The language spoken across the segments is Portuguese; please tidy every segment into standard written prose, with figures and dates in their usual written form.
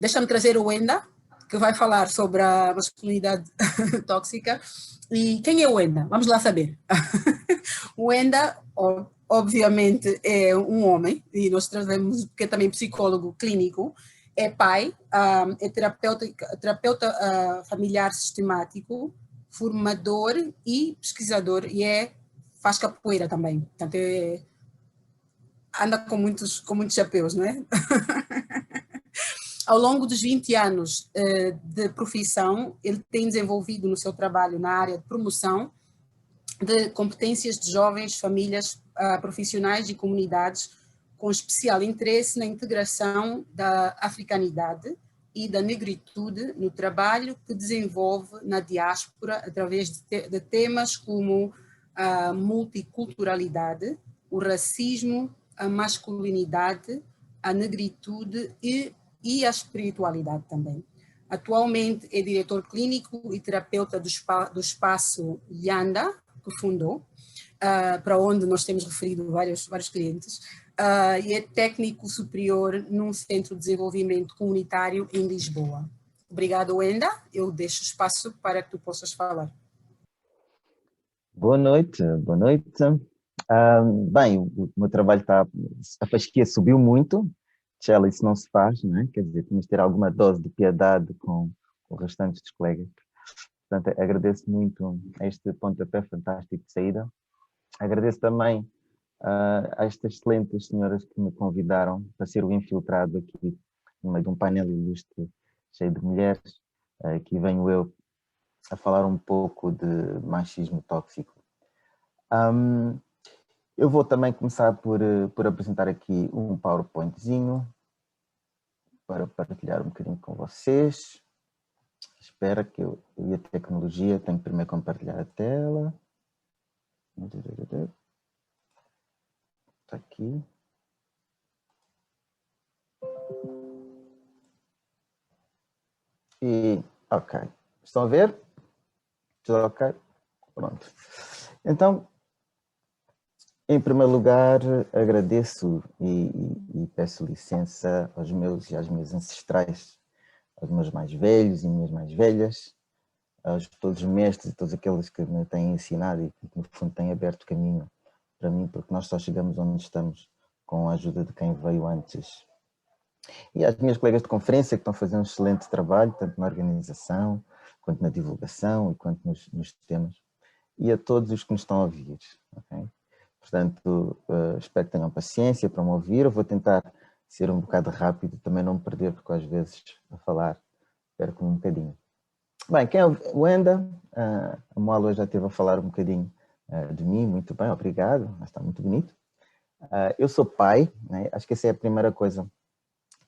Deixa-me trazer o Wenda, que vai falar sobre a masculinidade tóxica. E quem é o Wenda? Vamos lá saber. O Wenda, obviamente, é um homem, e nós trazemos, porque é também psicólogo clínico, é pai, é terapeuta familiar sistemático, formador e pesquisador, e faz capoeira também. Portanto, anda com muitos chapéus, não é? Ao longo dos 20 anos de profissão, ele tem desenvolvido no seu trabalho na área de promoção de competências de jovens, famílias, profissionais e comunidades, com especial interesse na integração da africanidade e da negritude no trabalho que desenvolve na diáspora através de temas como a multiculturalidade, o racismo, a masculinidade, a negritude e a espiritualidade também. Atualmente é diretor clínico e terapeuta do espaço Yanda, que fundou, para onde nós temos referido vários clientes, e é técnico superior num centro de desenvolvimento comunitário em Lisboa. Obrigada, Wenda. Eu deixo espaço para que tu possas falar. Boa noite, boa noite. Bem, o meu trabalho a fasquia subiu muito, Tchela, isso não se faz, não é? Quer dizer, temos de ter alguma dose de piedade com o restante dos colegas. Portanto, agradeço muito a este pontapé fantástico de saída. Agradeço também a estas excelentes senhoras que me convidaram para ser o infiltrado aqui no meio de um painel ilustre cheio de mulheres. Aqui venho eu a falar um pouco de machismo tóxico. Eu vou também começar por apresentar aqui um PowerPointzinho para partilhar um bocadinho com vocês. Espera que eu e a tecnologia tenho que primeiro compartilhar a tela. Está aqui. E, ok. Estão a ver? Tudo ok? Pronto. Então, em primeiro lugar, agradeço e peço licença aos meus e às minhas ancestrais, aos meus mais velhos e minhas mais velhas, aos todos os mestres e todos aqueles que me têm ensinado e que, no fundo, têm aberto caminho para mim, porque nós só chegamos onde estamos com a ajuda de quem veio antes. E às minhas colegas de conferência que estão a fazer um excelente trabalho, tanto na organização, quanto na divulgação e quanto nos temas. E a todos os que nos estão a ouvir. Okay? Portanto, espero que tenham paciência para me ouvir. Eu vou tentar ser um bocado rápido, também não me perder, porque às vezes a falar perco um bocadinho. Bem, quem é o Wenda? A Moala já esteve a falar um bocadinho de mim, muito bem, obrigado, está muito bonito. Eu sou pai, né? Acho que essa é a primeira coisa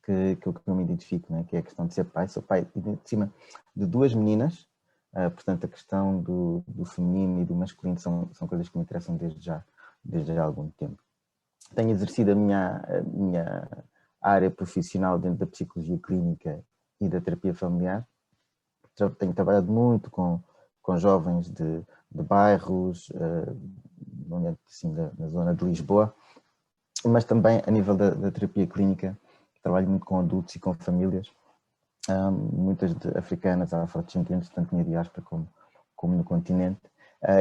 que eu me identifico, né? Que é a questão de ser pai. Sou pai de cima de duas meninas, portanto a questão do feminino e do masculino são coisas que me interessam desde já há algum tempo. Tenho exercido a minha área profissional dentro da psicologia clínica e da terapia familiar. Tenho trabalhado muito com jovens de bairros, assim, na zona de Lisboa, mas também a nível da terapia clínica, trabalho muito com adultos e com famílias, muitas africanas, afrodescendentes, tanto na diáspora como no continente,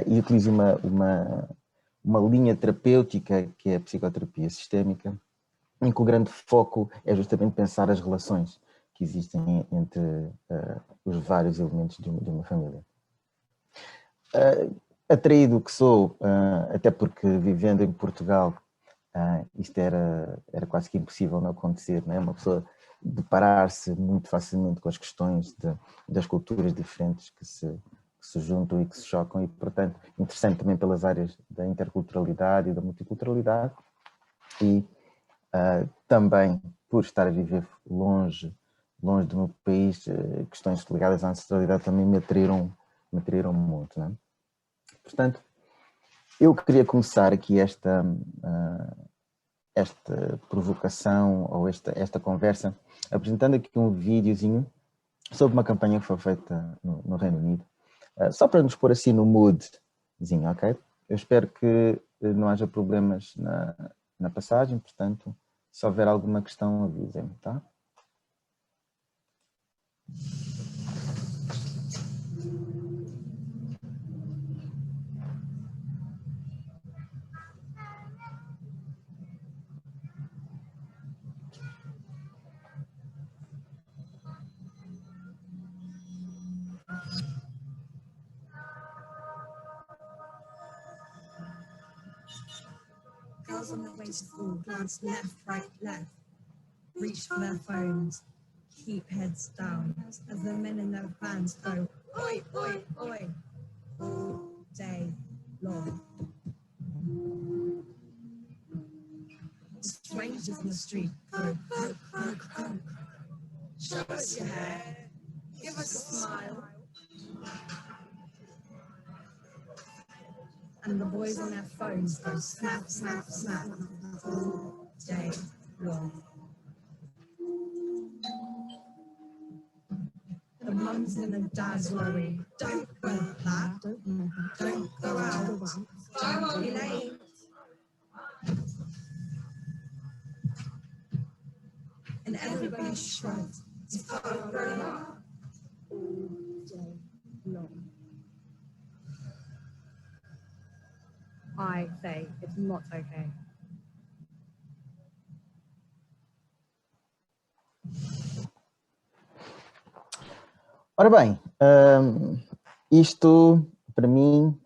e utilizo uma linha terapêutica que é a psicoterapia sistémica, em que o grande foco é justamente pensar as relações que existem entre os vários elementos de uma família. Atraído que sou, até porque vivendo em Portugal, isto era quase que impossível não acontecer, não é? Uma pessoa deparar-se muito facilmente com as questões das culturas diferentes que se juntam e que se chocam, e portanto interessante também pelas áreas da interculturalidade e da multiculturalidade, e também por estar a viver longe do meu país, questões ligadas à ancestralidade também me atraíram muito, não é? Portanto, eu queria começar aqui esta provocação ou esta conversa apresentando aqui um videozinho sobre uma campanha que foi feita no Reino Unido, só para nos pôr assim no moodzinho, ok? Eu espero que não haja problemas na passagem, portanto, se houver alguma questão, avisem-me, tá? Girls on the wasteful glance left, right, left. Reach for their phones, keep heads down as the men in their vans go, oi, oi, oi, all day long. Strangers in the street go, croak, croak, croak. Show us your hair, give us a smile. And the boys on their phones go snap, snap, snap, all day long. The mums and the dads worry, don't wear plaid, don't go out, don't be late. And everybody shrugs, it's part of growing up all day long. I say it's not okay. Ora bem, isto para mim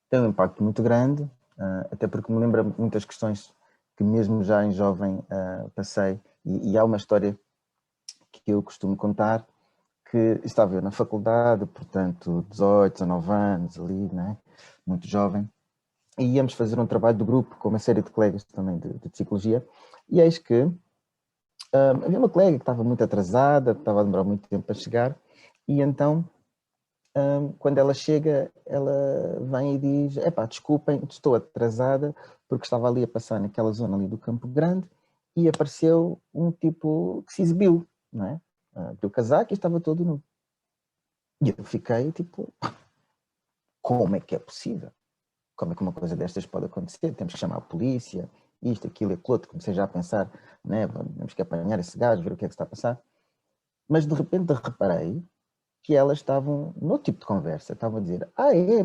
tem um impacto muito grande, até porque me lembra muitas questões que mesmo já em jovem passei, e há uma história que eu costumo contar, que estava eu na faculdade, portanto 18, 19 anos ali, né? Muito jovem, e íamos fazer um trabalho do grupo com uma série de colegas também de psicologia, e eis que havia uma colega que estava muito atrasada, estava a demorar muito tempo para chegar, e então, quando ela chega, ela vem e diz, epá, desculpem, estou atrasada, porque estava ali a passar naquela zona ali do Campo Grande, e apareceu um tipo que se exibiu, não é? Deu casaco e estava todo nu. E eu fiquei tipo, como é que é possível? Como é que uma coisa destas pode acontecer? Temos que chamar a polícia, isto, aquilo e aquilo outro. Comecei já a pensar, né, temos que apanhar esse gajo, ver o que é que está a passar. Mas de repente reparei que elas estavam no tipo de conversa, estavam a dizer,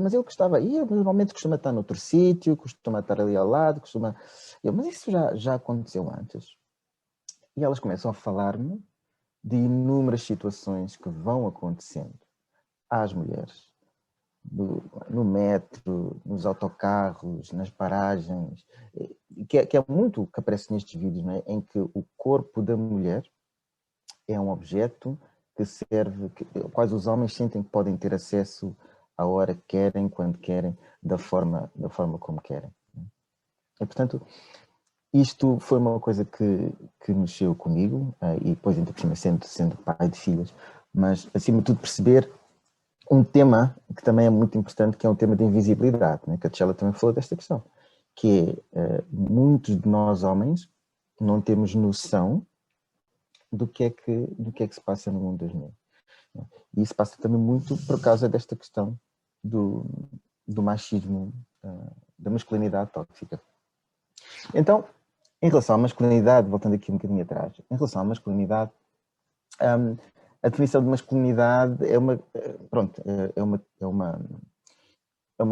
mas eu que estava aí, eu normalmente costuma estar noutro sítio, costuma estar ali ao lado, costuma... mas isso já aconteceu antes. E elas começam a falar-me de inúmeras situações que vão acontecendo às mulheres. No metro, nos autocarros, nas paragens, que é muito que aparece nestes vídeos, não é? Em que o corpo da mulher é um objeto que serve, quais os homens sentem que podem ter acesso à hora que querem, quando querem, da forma como querem. E, portanto, isto foi uma coisa que mexeu comigo, e depois, ainda por cima, sendo pai de filhas, mas, acima de tudo, perceber um tema que também é muito importante, que é um tema de invisibilidade, né? Que a Tchela também falou desta questão, que é, muitos de nós homens não temos noção do que é que se passa no mundo das mulheres. E isso passa também muito por causa desta questão do machismo, da masculinidade tóxica. Então, em relação à masculinidade, voltando aqui um bocadinho atrás, em relação à masculinidade, a definição de masculinidade é uma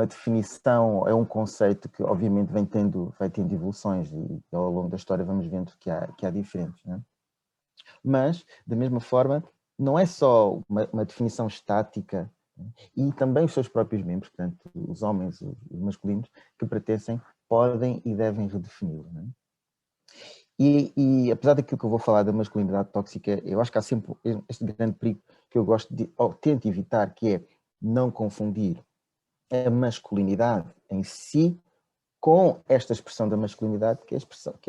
definição, é um conceito que obviamente vai tendo evoluções, e ao longo da história vamos vendo que há diferentes, né? Mas, da mesma forma, não é só uma definição estática, né? E também os seus próprios membros, portanto, os homens, os masculinos, que pertencem, podem e devem redefini-lo, né? E apesar daquilo que eu vou falar da masculinidade tóxica, eu acho que há sempre este grande perigo que eu gosto de, ou tento evitar, que é não confundir a masculinidade em si com esta expressão da masculinidade, que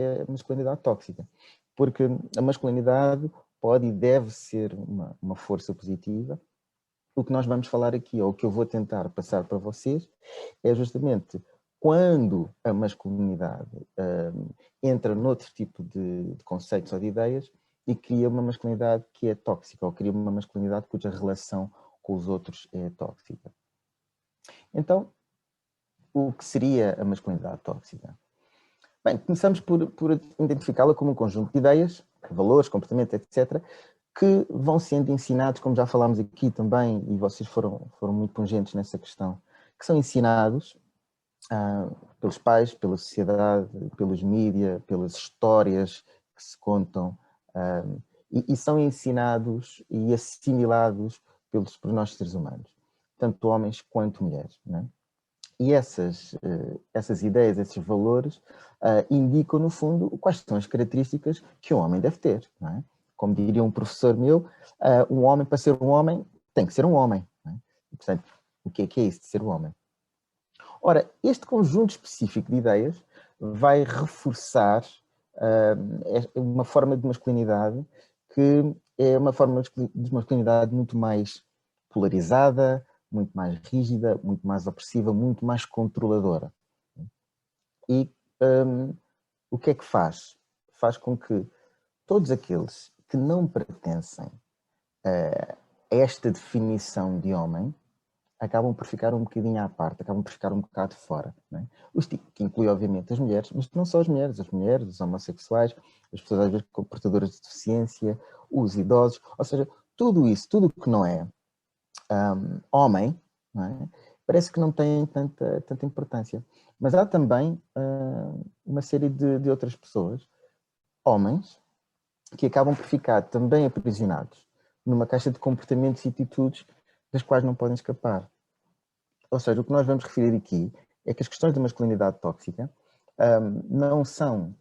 é a masculinidade tóxica. Porque a masculinidade pode e deve ser uma força positiva. O que nós vamos falar aqui, ou o que eu vou tentar passar para vocês, é justamente quando a masculinidade entra noutro tipo de conceitos ou de ideias e cria uma masculinidade que é tóxica, ou cria uma masculinidade cuja relação com os outros é tóxica. Então, o que seria a masculinidade tóxica? Bem, começamos por identificá-la como um conjunto de ideias, valores, comportamentos, etc., que vão sendo ensinados, como já falámos aqui também, e vocês foram muito pungentes nessa questão, que são ensinados pelos pais, pela sociedade, pelos mídias, pelas histórias que se contam, e são ensinados e assimilados por nós seres humanos, tanto homens quanto mulheres, não é? E essas ideias, esses valores, indicam, no fundo, quais são as características que um homem deve ter, não é? Como diria um professor meu, um homem, para ser um homem, tem que ser um homem. Não é? E, portanto, o que é isso de ser um homem? Ora, este conjunto específico de ideias vai reforçar uma forma de masculinidade que é uma forma de masculinidade muito mais polarizada, muito mais rígida, muito mais opressiva, muito mais controladora. E o que é que faz? Faz com que todos aqueles que não pertencem a esta definição de homem acabam por ficar um bocadinho à parte, acabam por ficar um bocado fora. Não é? Que inclui, obviamente, as mulheres, mas não só as mulheres, os homossexuais, as pessoas às vezes portadoras de deficiência, os idosos, ou seja, tudo isso, tudo que não é homem, não é? Parece que não tem tanta importância. Mas há também uma série de outras pessoas, homens, que acabam por ficar também aprisionados numa caixa de comportamentos e atitudes das quais não podem escapar. Ou seja, o que nós vamos referir aqui é que as questões da masculinidade tóxica não são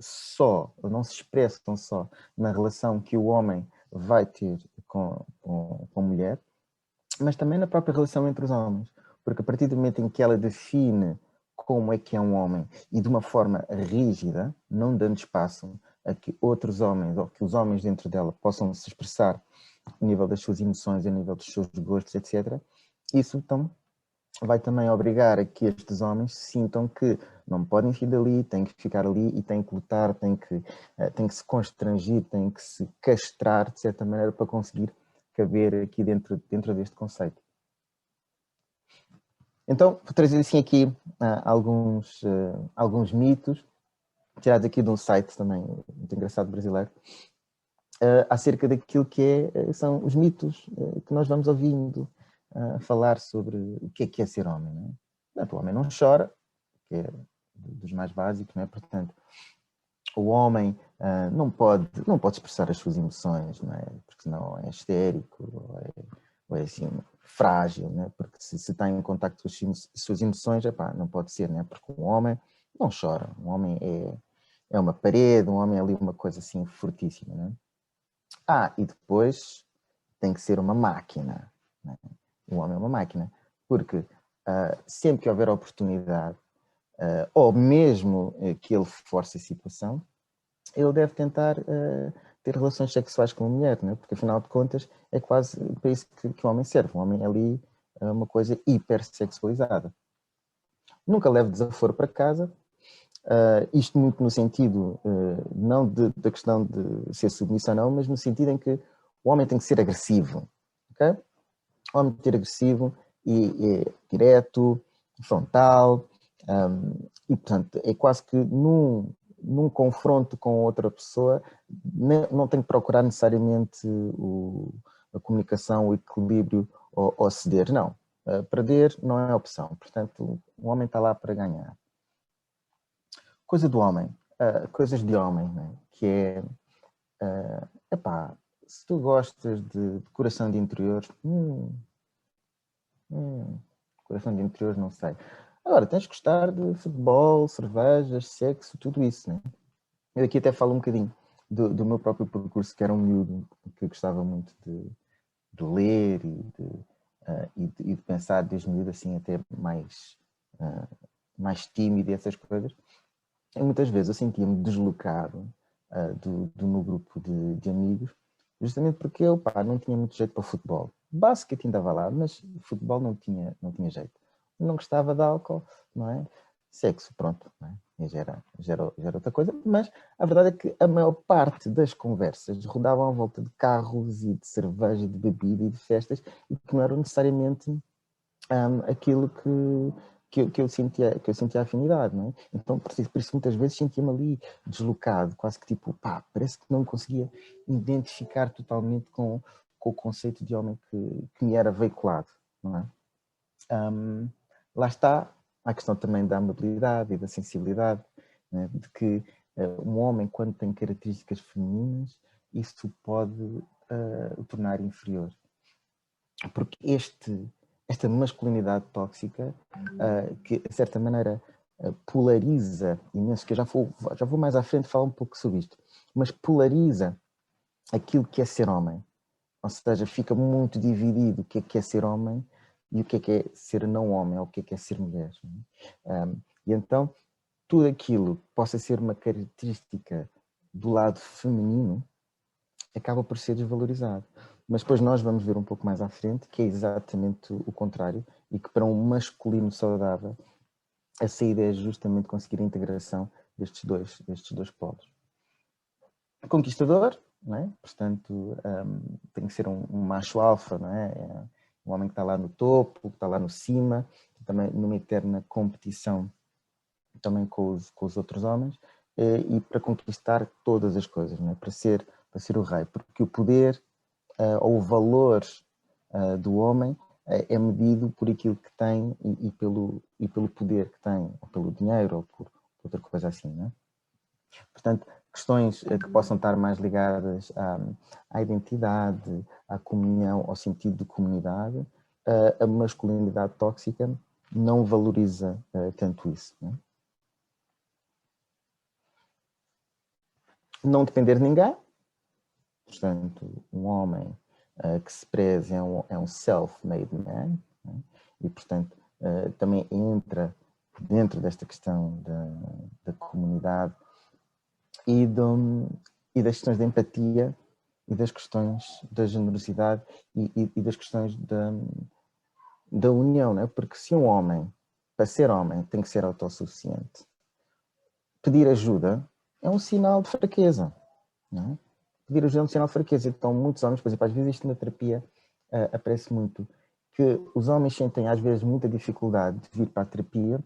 só, não se expressam só na relação que o homem vai ter com a mulher, mas também na própria relação entre os homens. Porque a partir do momento em que ela define como é que é um homem e de uma forma rígida, não dando espaço a que outros homens ou que os homens dentro dela possam se expressar a nível das suas emoções, a nível dos seus gostos, etc., isso então vai também obrigar a que estes homens sintam que não podem sair dali, têm que ficar ali e têm que lutar, têm que se constrangir, têm que se castrar de certa maneira para conseguir caber aqui dentro deste conceito. Então, vou trazer assim aqui alguns mitos, tirados aqui de um site também muito engraçado brasileiro, acerca daquilo que são os mitos que nós vamos ouvindo falar sobre o que é ser homem. Não é? Portanto, o homem não chora, que é dos mais básicos, não é? Portanto, o homem não pode expressar as suas emoções, não é? Porque senão é histérico, ou é assim, frágil, não é? Porque se está em contacto com as suas emoções, não pode ser, não é? Porque um homem não chora, um homem é uma parede, um homem é ali uma coisa assim fortíssima, não é? E depois tem que ser uma máquina, não é? O homem é uma máquina, porque sempre que houver oportunidade, ou mesmo que ele force a situação, ele deve tentar ter relações sexuais com a mulher, né? Porque afinal de contas é quase para isso que o homem serve. O homem é ali uma coisa hipersexualizada. Nunca leve desaforo para casa, isto muito no sentido, não da questão de ser submisso ou não, mas no sentido em que o homem tem que ser agressivo, ok? O homem tem que ser agressivo e direto, frontal, e portanto é quase que num confronto com outra pessoa não tem que procurar necessariamente a comunicação, o equilíbrio ou ceder, não. Perder não é opção, portanto o homem está lá para ganhar. Coisa do homem, coisas de homem, né? Que é, se tu gostas de decoração de interiores, decoração de interiores não sei. Agora, tens de gostar de futebol, cervejas, sexo, tudo isso, né? Eu aqui até falo um bocadinho do meu próprio percurso, que era um miúdo que gostava muito de ler e de pensar desde miúdo assim até mais tímido e essas coisas. E muitas vezes eu sentia-me deslocado do meu grupo de amigos, justamente porque eu não tinha muito jeito para futebol. Basquete ainda vai lá, mas futebol não tinha jeito. Não gostava de álcool, não é? Sexo, pronto, não é? E já era outra coisa, mas a verdade é que a maior parte das conversas rodavam à volta de carros e de cerveja, de bebida e de festas, e que não eram necessariamente aquilo que eu sentia afinidade, não é? Então, por isso muitas vezes sentia-me ali deslocado, quase que tipo, parece que não conseguia identificar totalmente com o conceito de homem que me era veiculado, não é? Lá está a questão também da amabilidade e da sensibilidade, né? De que um homem, quando tem características femininas, isso pode o tornar inferior. Porque esta masculinidade tóxica que, de certa maneira, polariza imenso, que eu já vou mais à frente falar um pouco sobre isto, mas polariza aquilo que é ser homem. Ou seja, fica muito dividido o que é ser homem e o que é ser não homem, ou o que é ser mulher. E então, tudo aquilo que possa ser uma característica do lado feminino acaba por ser desvalorizado. Mas depois nós vamos ver um pouco mais à frente que é exatamente o contrário e que para um masculino saudável a saída é justamente conseguir a integração destes dois polos. Conquistador, não é? Portanto, tem que ser um macho alfa, não é? Um homem que está lá no topo, que está lá no cima, também numa eterna competição também com os outros homens, e para conquistar todas as coisas, não é? Para ser o rei, porque o poder ou o valor do homem é medido por aquilo que tem e pelo poder que tem, ou pelo dinheiro, ou por outra coisa assim, não é? Portanto, questões que possam estar mais ligadas à identidade, à comunhão, ao sentido de comunidade, a masculinidade tóxica não valoriza tanto isso, não é? Não depender de ninguém, portanto, um homem que se preze é um self-made man, né? E, portanto, também entra dentro desta questão da comunidade e das questões da empatia e das questões da generosidade e das questões da união, né? Porque se um homem, para ser homem, tem que ser autossuficiente, pedir ajuda é um sinal de fraqueza, não é? Pedir ajuda é um sinal de fraqueza. Então, muitos homens, por exemplo, às vezes isto na terapia aparece muito, que os homens sentem às vezes muita dificuldade de vir para a terapia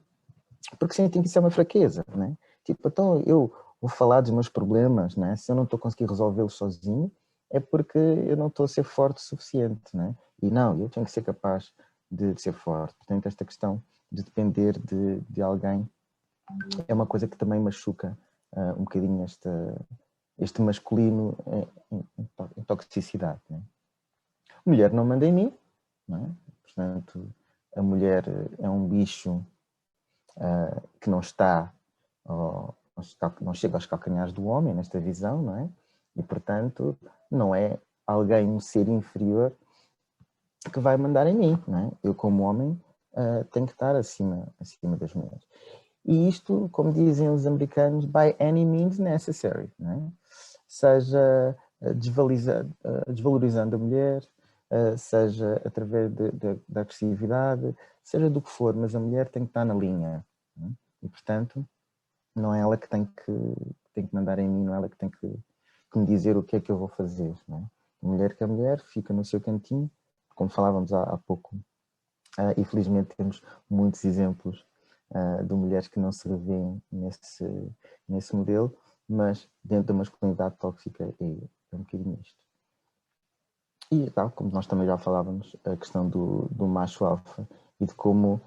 porque sentem que isso é uma fraqueza, não é? Tipo, então eu vou falar dos meus problemas, não é? Se eu não estou a conseguir resolvê-los sozinho, é porque eu não estou a ser forte o suficiente, não é? E não, eu tenho que ser capaz de ser forte. Portanto, esta questão de depender de alguém é uma coisa que também machuca um bocadinho este masculino em toxicidade, não é? A mulher não manda em mim, não é? Portanto, a mulher é um bicho que não está, não chega aos calcanhares do homem nesta visão, não é? E, portanto, não é alguém, um ser inferior que vai mandar em mim, não é? Eu, como homem, tenho que estar acima das mulheres. E isto, como dizem os americanos, by any means necessary, não é? Seja desvalorizando a mulher, seja através da agressividade, seja do que for, mas a mulher tem que estar na linha, não é? E, portanto, não é ela que tem que mandar em mim, não é ela que tem que me dizer o que é que eu vou fazer, não é? A mulher que é mulher fica no seu cantinho, como falávamos há pouco, e felizmente temos muitos exemplos de mulheres que não se revêem nesse modelo, mas dentro da masculinidade tóxica é um bocadinho isto. E tal, como nós também já falávamos, a questão do macho alfa e de como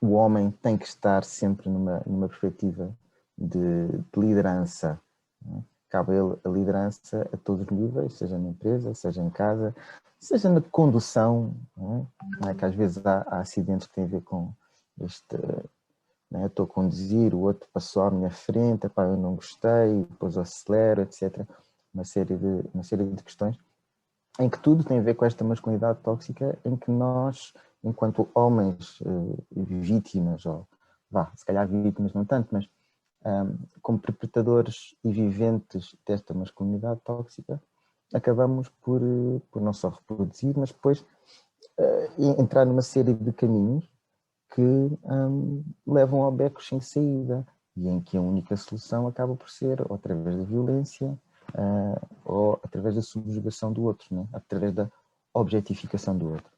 o homem tem que estar sempre numa perspectiva de liderança, não é? Cabe a ele a liderança a todos os níveis, seja na empresa, seja em casa, seja na condução, não é? Não é que às vezes há acidentes que têm a ver com este, não é? Estou a conduzir, o outro passou à minha frente, epá, eu não gostei, depois eu acelero, etc. Uma série de questões em que tudo tem a ver com esta masculinidade tóxica, em que nós, enquanto homens vítimas, ou se calhar vítimas não tanto, mas como perpetradores e viventes desta masculinidade tóxica, acabamos por não só reproduzir, mas depois entrar numa série de caminhos que levam a becos sem saída e em que a única solução acaba por ser ou através da violência ou através da subjugação do outro, né? Através da objetificação do outro.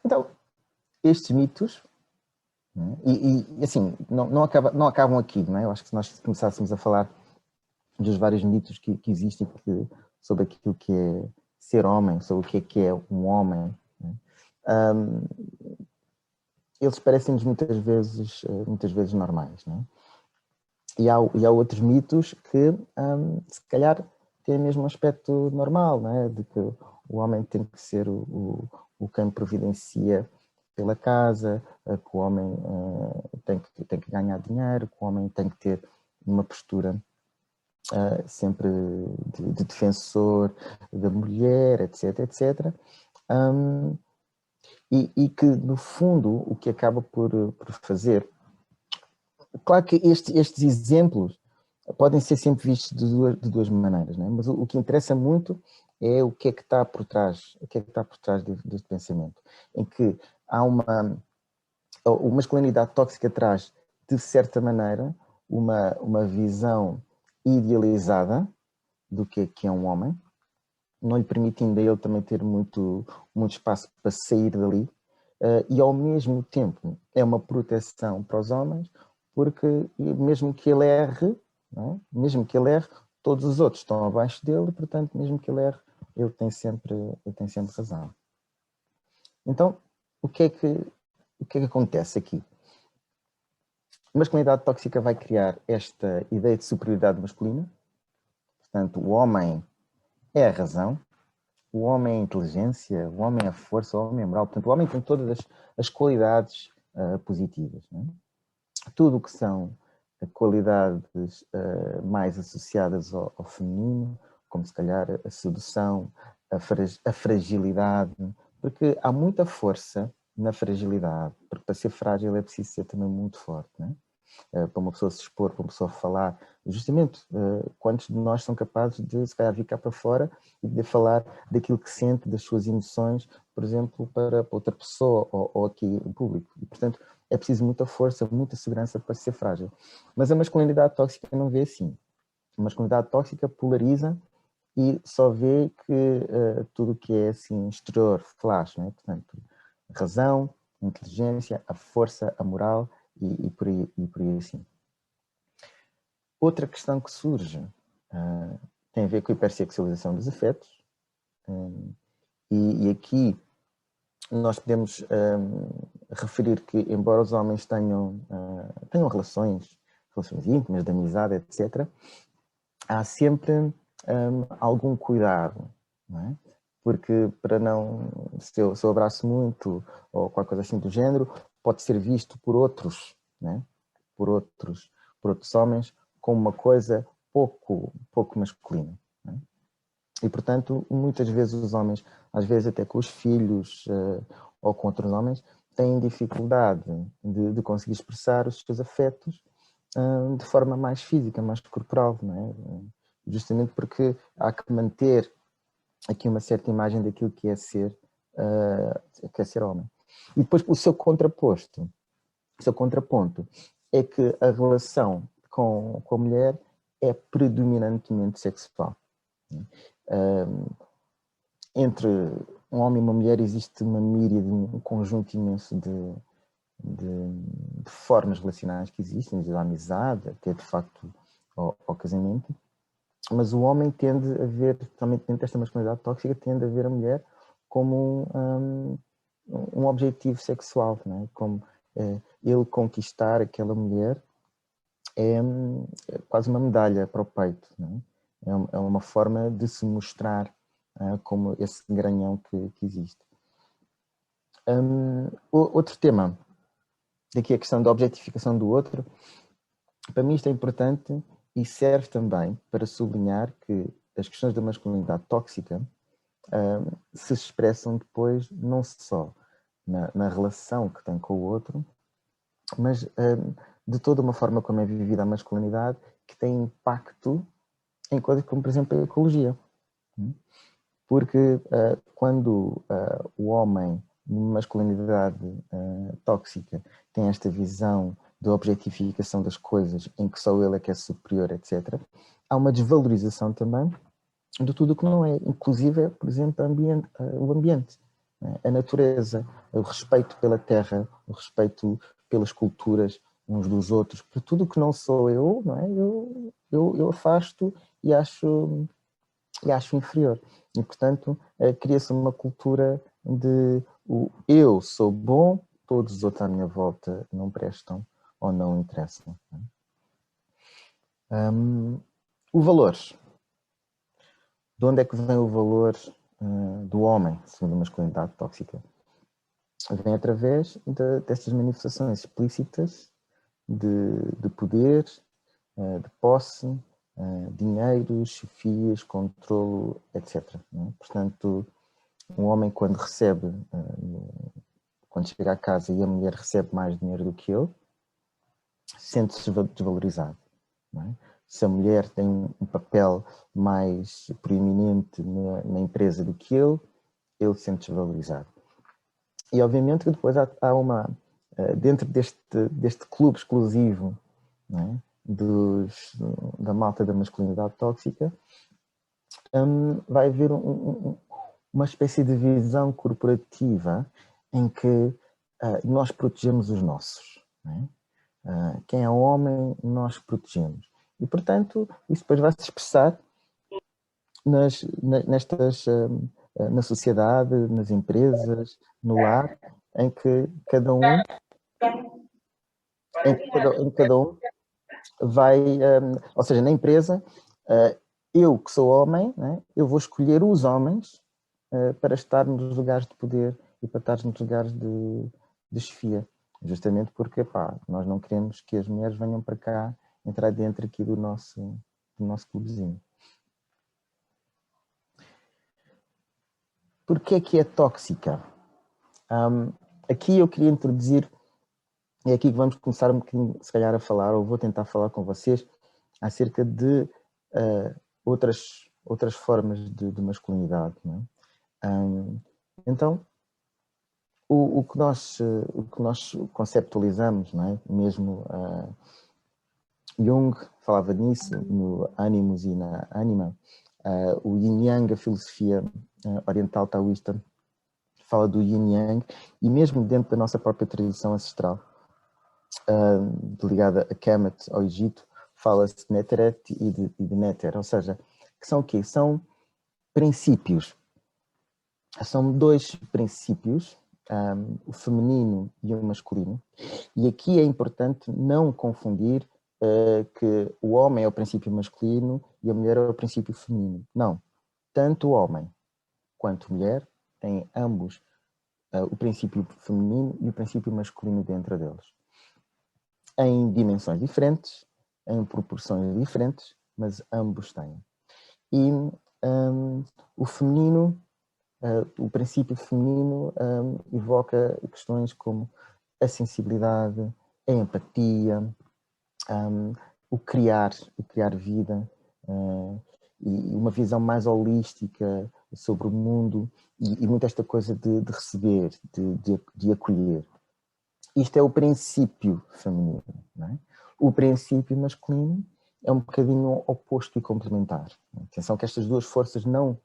Então, estes mitos, né? E assim, não acabam aqui, não é? Eu acho que se nós começássemos a falar dos vários mitos que existem sobre aquilo que é ser homem, sobre o que é um homem, né? Eles parecem-nos muitas vezes normais, não é? E há outros mitos que, se calhar, têm mesmo um aspecto normal, não é? De que o homem tem que ser o quem providencia pela casa, que o homem tem que ganhar dinheiro, que o homem tem que ter uma postura sempre de defensor da mulher, etc, etc. E que, no fundo, o que acaba por fazer... Claro que estes exemplos podem ser sempre vistos de duas maneiras, não é? Mas o que interessa muito é o que é que está por trás, o que é que está por trás deste pensamento, em que há uma masculinidade tóxica traz, de certa maneira, uma visão idealizada do que é um homem, não lhe permitindo a ele também ter muito espaço para sair dali, e ao mesmo tempo é uma proteção para os homens, porque mesmo que ele erre, não é? Mesmo que ele erre, todos os outros estão abaixo dele, portanto, mesmo que ele erre, ele tem sempre razão. Então, o que é que acontece aqui? A masculinidade tóxica vai criar esta ideia de superioridade masculina, portanto, o homem é a razão, o homem é a inteligência, o homem é a força, o homem é a moral, portanto, o homem tem todas as qualidades positivas, não é? Tudo o que são qualidades mais associadas ao feminino, como se calhar a sedução, a fragilidade, porque há muita força na fragilidade, porque para ser frágil é preciso ser também muito forte, não é? Para uma pessoa se expor, para uma pessoa falar, justamente quantos de nós são capazes de se calhar vir cá para fora e de falar daquilo que sente, das suas emoções, por exemplo, para outra pessoa ou aqui em público. E, portanto, é preciso muita força, muita segurança para ser frágil. Mas a masculinidade tóxica não vê assim. A masculinidade tóxica polariza e só vê que tudo o que é assim exterior, flash, não é? Portanto, a razão, a inteligência, a força, a moral e por aí assim. Outra questão que surge tem a ver com a hipersexualização dos afetos, e aqui nós podemos referir que, embora os homens tenham relações íntimas, de amizade, etc., há sempre algum cuidado, não é? Porque para não, se eu abraço muito ou qualquer coisa assim do género, pode ser visto por outros, né? por outros homens como uma coisa pouco masculina. Né? E, portanto, muitas vezes os homens, às vezes até com os filhos ou com outros homens, têm dificuldade de conseguir expressar os seus afetos de forma mais física, mais corporal, não é? Justamente porque há que manter aqui uma certa imagem daquilo que é ser homem. E depois o seu contraponto é que a relação com a mulher é predominantemente sexual. Entre um homem e uma mulher existe uma míriade, um conjunto imenso de formas relacionais que existem, desde a amizade até de facto ao casamento, mas o homem tende a ver, também dentro desta masculinidade tóxica, tende a ver a mulher como um objetivo sexual, não é? Como ele conquistar aquela mulher é quase uma medalha para o peito, não é? É uma forma de se mostrar como esse garanhão que existe. Outro tema, daqui a questão da objetificação do outro, para mim isto é importante e serve também para sublinhar que as questões da masculinidade tóxica se expressam depois não só na relação que tem com o outro, mas de toda uma forma como é vivida a masculinidade, que tem impacto em coisas como, por exemplo, a ecologia. Porque quando o homem, numa masculinidade tóxica, tem esta visão de objetificação das coisas, em que só ele é que é superior, etc., há uma desvalorização também de tudo o que não é, inclusive, por exemplo, o ambiente, a natureza, o respeito pela terra, o respeito pelas culturas uns dos outros, por tudo o que não sou eu, não é? Eu afasto e acho inferior. E, portanto, cria-se uma cultura de eu sou bom, todos os outros à minha volta não prestam ou não interessam. O valor. De onde é que vem o valor do homem, segundo a masculinidade tóxica, vem através destas manifestações explícitas de poder, de posse, dinheiro, chefias, controlo, etc. Não é? Portanto, um homem quando recebe, quando chega à casa e a mulher recebe mais dinheiro do que ele, sente-se desvalorizado. Não é? Se a mulher tem um papel mais proeminente na empresa do que ele se sente desvalorizado. E obviamente que depois há uma, dentro deste clube exclusivo, não é? Da malta da masculinidade tóxica, vai haver uma espécie de visão corporativa em que nós protegemos os nossos. Não é? Quem é homem, nós protegemos. E, portanto, isso depois vai se expressar na sociedade, nas empresas, no lar, em que cada um vai, ou seja, na empresa, eu que sou homem, né, eu vou escolher os homens para estar nos lugares de poder e para estar nos lugares de chefia, justamente porque nós não queremos que as mulheres venham para cá entrar dentro aqui do nosso clubezinho. Porquê que é tóxica? Aqui eu queria introduzir, é aqui que vamos começar um bocadinho, se calhar, a falar, ou vou tentar falar com vocês, acerca de outras formas de masculinidade. Não é? Então, o que nós conceptualizamos, não é? Mesmo Jung falava nisso, no Animus e na Anima, o Yin-Yang, a filosofia oriental taoísta, fala do Yin-Yang, e mesmo dentro da nossa própria tradição ancestral, ligada a Kemet, ao Egito, fala-se de Neteret e de Neter, ou seja, que são o quê? São princípios. São dois princípios, o feminino e o masculino, e aqui é importante não confundir que o homem é o princípio masculino e a mulher é o princípio feminino. Não. Tanto o homem quanto a mulher têm ambos o princípio feminino e o princípio masculino dentro deles. Em dimensões diferentes, em proporções diferentes, mas ambos têm. E o feminino, o princípio feminino evoca questões como a sensibilidade, a empatia, o criar vida, e uma visão mais holística sobre o mundo, e muito esta coisa de receber, de acolher. Isto é o princípio feminino. Não é? O princípio masculino é um bocadinho oposto e complementar. Atenção que estas duas forças não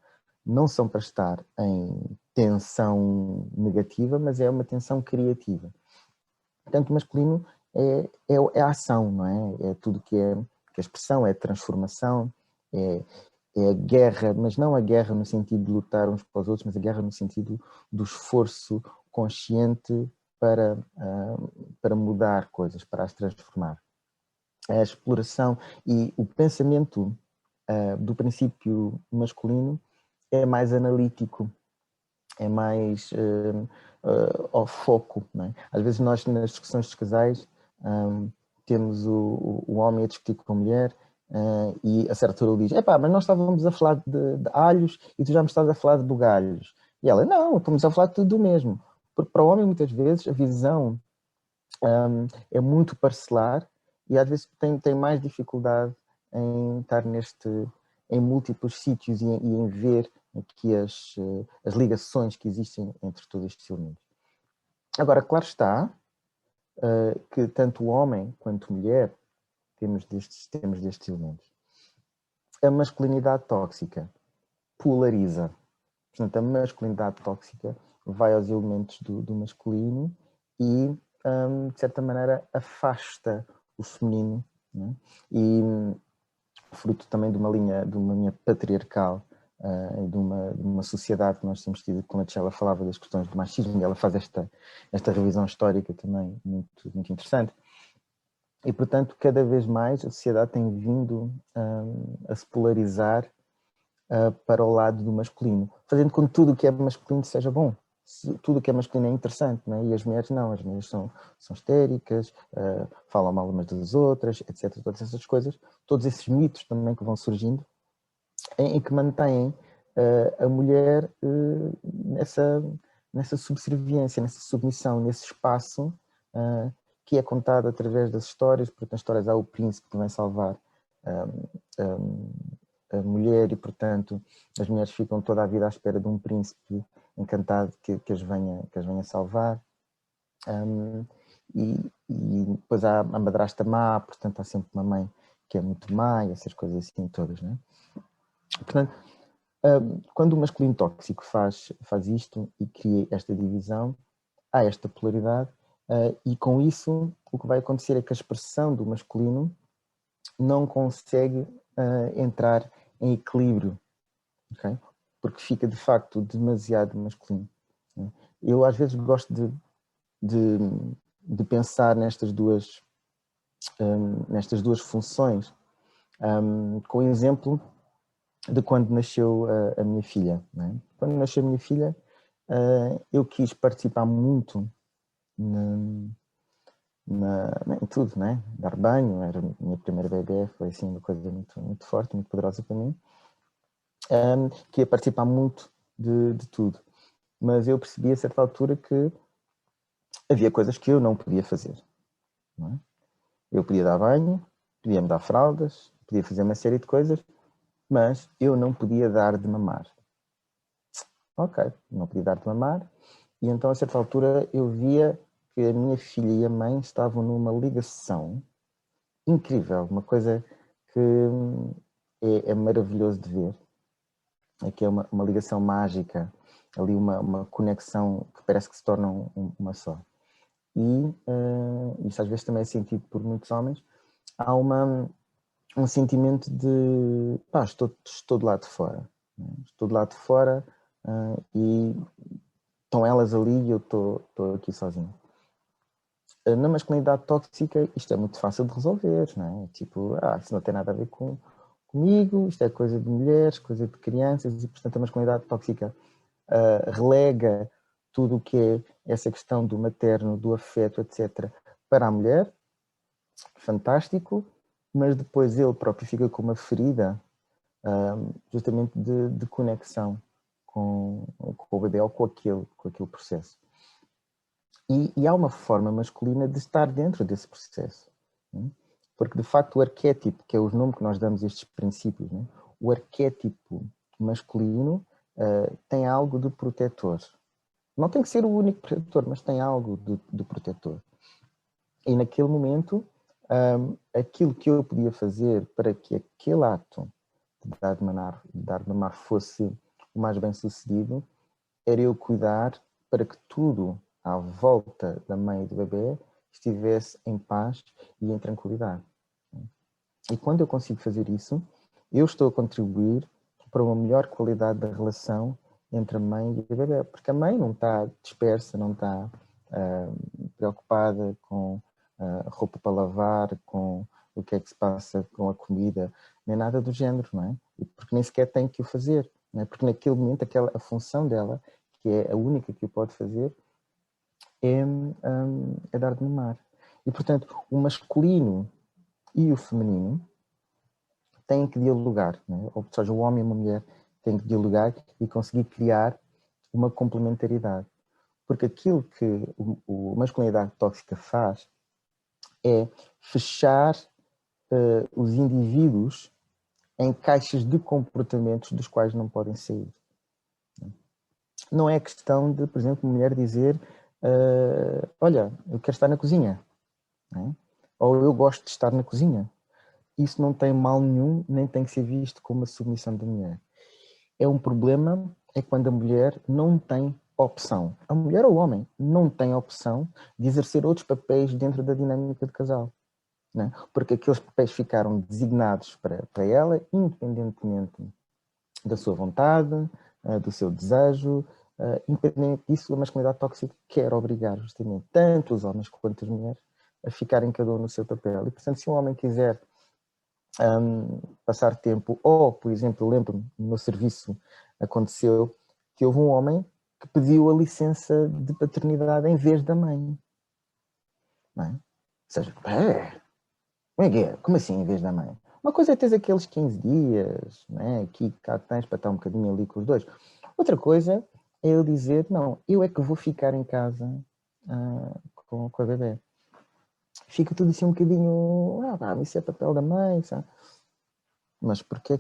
são para estar em tensão negativa, mas é uma tensão criativa. Portanto, o masculino é a ação, não é? É tudo que é expressão, é transformação, é a guerra, mas não a guerra no sentido de lutar uns para os outros, mas a guerra no sentido do esforço consciente para mudar coisas, para as transformar. A exploração e o pensamento do princípio masculino é mais analítico, é mais ao foco. Não é? Às vezes nós, nas discussões dos casais, temos o homem a discutir com a mulher e a certa altura ele diz, mas nós estávamos a falar de alhos e tu já me estás a falar de bugalhos. E ela, não, estamos a falar de tudo do mesmo. Porque para o homem, muitas vezes, a visão é muito parcelar e às vezes tem mais dificuldade em estar em múltiplos sítios e em ver aqui as ligações que existem entre todos estes elementos. Agora, claro está que tanto o homem quanto a mulher temos destes elementos. A masculinidade tóxica polariza. Portanto, a masculinidade tóxica vai aos elementos do masculino e, de certa maneira, afasta o feminino, né? E fruto também de uma linha patriarcal, de uma sociedade que nós temos tido, como a Tchela falava das questões do machismo, e ela faz esta revisão histórica também muito, muito interessante. E, portanto, cada vez mais a sociedade tem vindo a se polarizar para o lado do masculino, fazendo com que tudo o que é masculino seja bom. Tudo o que é masculino é interessante, não é? E as mulheres não, as mulheres são histéricas, falam mal umas das outras, etc. Todas essas coisas, todos esses mitos também que vão surgindo, em que mantêm a mulher nessa subserviência, nessa submissão, nesse espaço que é contado através das histórias, porque nas histórias há o príncipe que vem salvar a mulher e, portanto, as mulheres ficam toda a vida à espera de um príncipe encantado que as venha salvar. E depois há a madrasta má, portanto há sempre uma mãe que é muito má e essas coisas assim todas, não é? Portanto, quando o masculino tóxico faz isto e cria esta divisão, há esta polaridade e com isso o que vai acontecer é que a expressão do masculino não consegue entrar em equilíbrio, okay? Porque fica de facto demasiado masculino. Eu às vezes gosto de pensar nestas duas funções, com o exemplo de quando nasceu a minha filha, não é? Quando nasceu a minha filha, eu quis participar muito em tudo, não é? Dar banho, era a minha primeira bebê, foi assim uma coisa muito, muito forte, muito poderosa para mim. Queria participar muito de tudo, mas eu percebi a certa altura que havia coisas que eu não podia fazer, não é? Eu podia dar banho, podia me dar fraldas, podia fazer uma série de coisas, mas eu não podia dar de mamar. Ok, não podia dar de mamar, e então a certa altura eu via que a minha filha e a mãe estavam numa ligação incrível, uma coisa que é maravilhoso de ver, é que é uma ligação mágica, ali uma conexão que parece que se torna uma só. E isso às vezes também é sentido por muitos homens. Há um sentimento de pá, estou do lado de fora, estou do lado de fora e estão elas ali e eu estou aqui sozinho. Na masculinidade tóxica isto é muito fácil de resolver, não é? Tipo, isso não tem nada a ver comigo, isto é coisa de mulheres, coisa de crianças, e portanto a masculinidade tóxica relega tudo o que é essa questão do materno, do afeto, etc., para a mulher. Fantástico, mas depois ele próprio fica com uma ferida justamente de conexão com o bebê ou com aquele processo. E há uma forma masculina de estar dentro desse processo, né? Porque de facto o arquétipo, que é o nome que nós damos a estes princípios, né? O arquétipo masculino tem algo de protetor. Não tem que ser o único protetor, mas tem algo de protetor. E naquele momento, aquilo que eu podia fazer para que aquele ato de dar de mamar fosse o mais bem sucedido, era eu cuidar para que tudo à volta da mãe e do bebê estivesse em paz e em tranquilidade. E quando eu consigo fazer isso, eu estou a contribuir para uma melhor qualidade da relação entre a mãe e o bebê, porque a mãe não está dispersa, não está preocupada com roupa para lavar, com o que é que se passa com a comida, nem nada do género, não é? Porque nem sequer tem que o fazer, não é? Porque naquele momento a função dela, que é a única que o pode fazer, é dar de mamar. E portanto o masculino e o feminino têm que dialogar, não é? Ou seja, o homem e a mulher têm que dialogar e conseguir criar uma complementaridade. Porque aquilo que a masculinidade tóxica faz é fechar os indivíduos em caixas de comportamentos dos quais não podem sair. Não é questão de, por exemplo, uma mulher dizer olha, eu quero estar na cozinha, não é? Ou eu gosto de estar na cozinha. Isso não tem mal nenhum, nem tem que ser visto como uma submissão da mulher. É um problema, é quando a mulher não tem opção. A mulher ou o homem não tem opção de exercer outros papéis dentro da dinâmica de casal, não é? Porque aqueles papéis ficaram designados para ela, independentemente da sua vontade, do seu desejo, independente disso, a masculinidade tóxica quer obrigar justamente tanto os homens quanto as mulheres a ficarem cada um no seu papel. E, portanto, se um homem quiser passar tempo, ou, por exemplo, lembro-me, no meu serviço aconteceu que houve um homem que pediu a licença de paternidade em vez da mãe. Não é? Ou seja, como é que é? Como assim em vez da mãe? Uma coisa é teres aqueles 15 dias, não é? Aqui cá tens para estar um bocadinho ali com os dois. Outra coisa é ele dizer, não, eu é que vou ficar em casa com a bebê. Fica tudo assim um bocadinho, isso é papel da mãe, sabe? Mas porquê é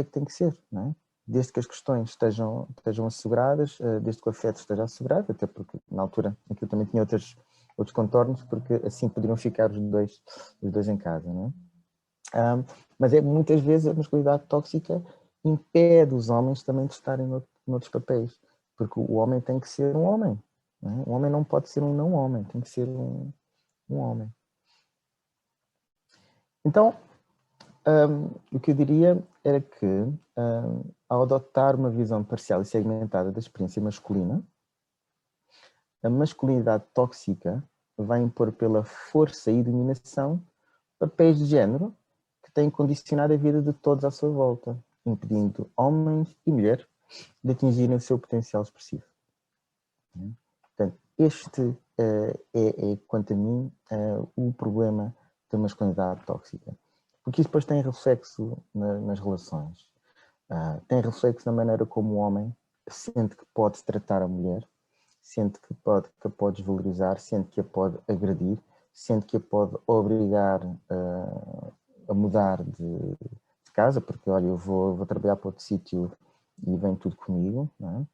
que tem que ser, não é? Desde que as questões estejam asseguradas, desde que o afeto esteja assegurado, até porque na altura aquilo também tinha outros contornos, porque assim poderiam ficar os dois em casa, não é? Mas muitas vezes a masculinidade tóxica impede os homens também de estarem noutros papéis, porque o homem tem que ser um homem, não é? O homem não pode ser um não homem, tem que ser um homem. Então, o que eu diria era que, ao adotar uma visão parcial e segmentada da experiência masculina, a masculinidade tóxica vai impor pela força e dominação papéis de género que têm condicionado a vida de todos à sua volta, impedindo homens e mulheres de atingirem o seu potencial expressivo. Portanto, este é, quanto a mim, o problema da masculinidade tóxica. Porque isso depois tem reflexo nas relações. Tem reflexo na maneira como o homem sente que pode tratar a mulher, sente que a pode desvalorizar, sente que a pode agredir, sente que a pode obrigar a mudar de casa, porque, olha, eu vou trabalhar para outro sítio e vem tudo comigo, não é?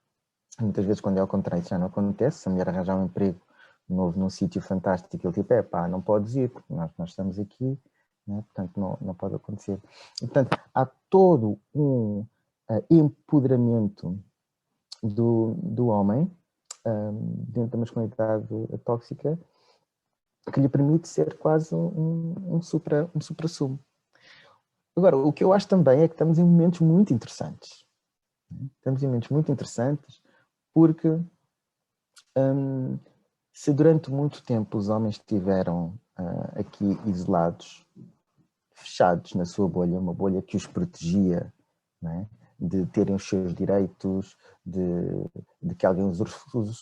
Muitas vezes, quando é ao contrário, isso já não acontece. Se a mulher arranjar um emprego novo num sítio fantástico, ele tipo, não podes ir, porque nós estamos aqui, né? Portanto, não pode acontecer. E, portanto, há todo um empoderamento do homem dentro da masculinidade tóxica que lhe permite ser quase um supra-sumo. Agora, o que eu acho também é que estamos em momentos muito interessantes. Estamos em momentos muito interessantes porque se durante muito tempo os homens estiveram aqui isolados, fechados na sua bolha, uma bolha que os protegia, não é? De terem os seus direitos, de que alguém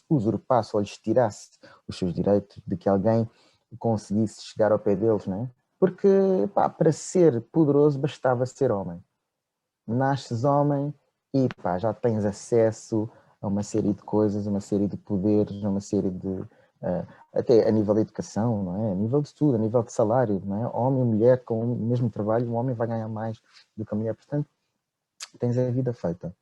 usurpasse ou lhes tirasse os seus direitos, de que alguém conseguisse chegar ao pé deles, não é? Porque para ser poderoso bastava ser homem. Nasces homem e já tens acesso a uma série de coisas, a uma série de poderes, a uma série de... até a nível de educação, não é? A nível de tudo, a nível de salário, não é? Homem e mulher com o mesmo trabalho, o homem vai ganhar mais do que a mulher, portanto, tens a vida feita.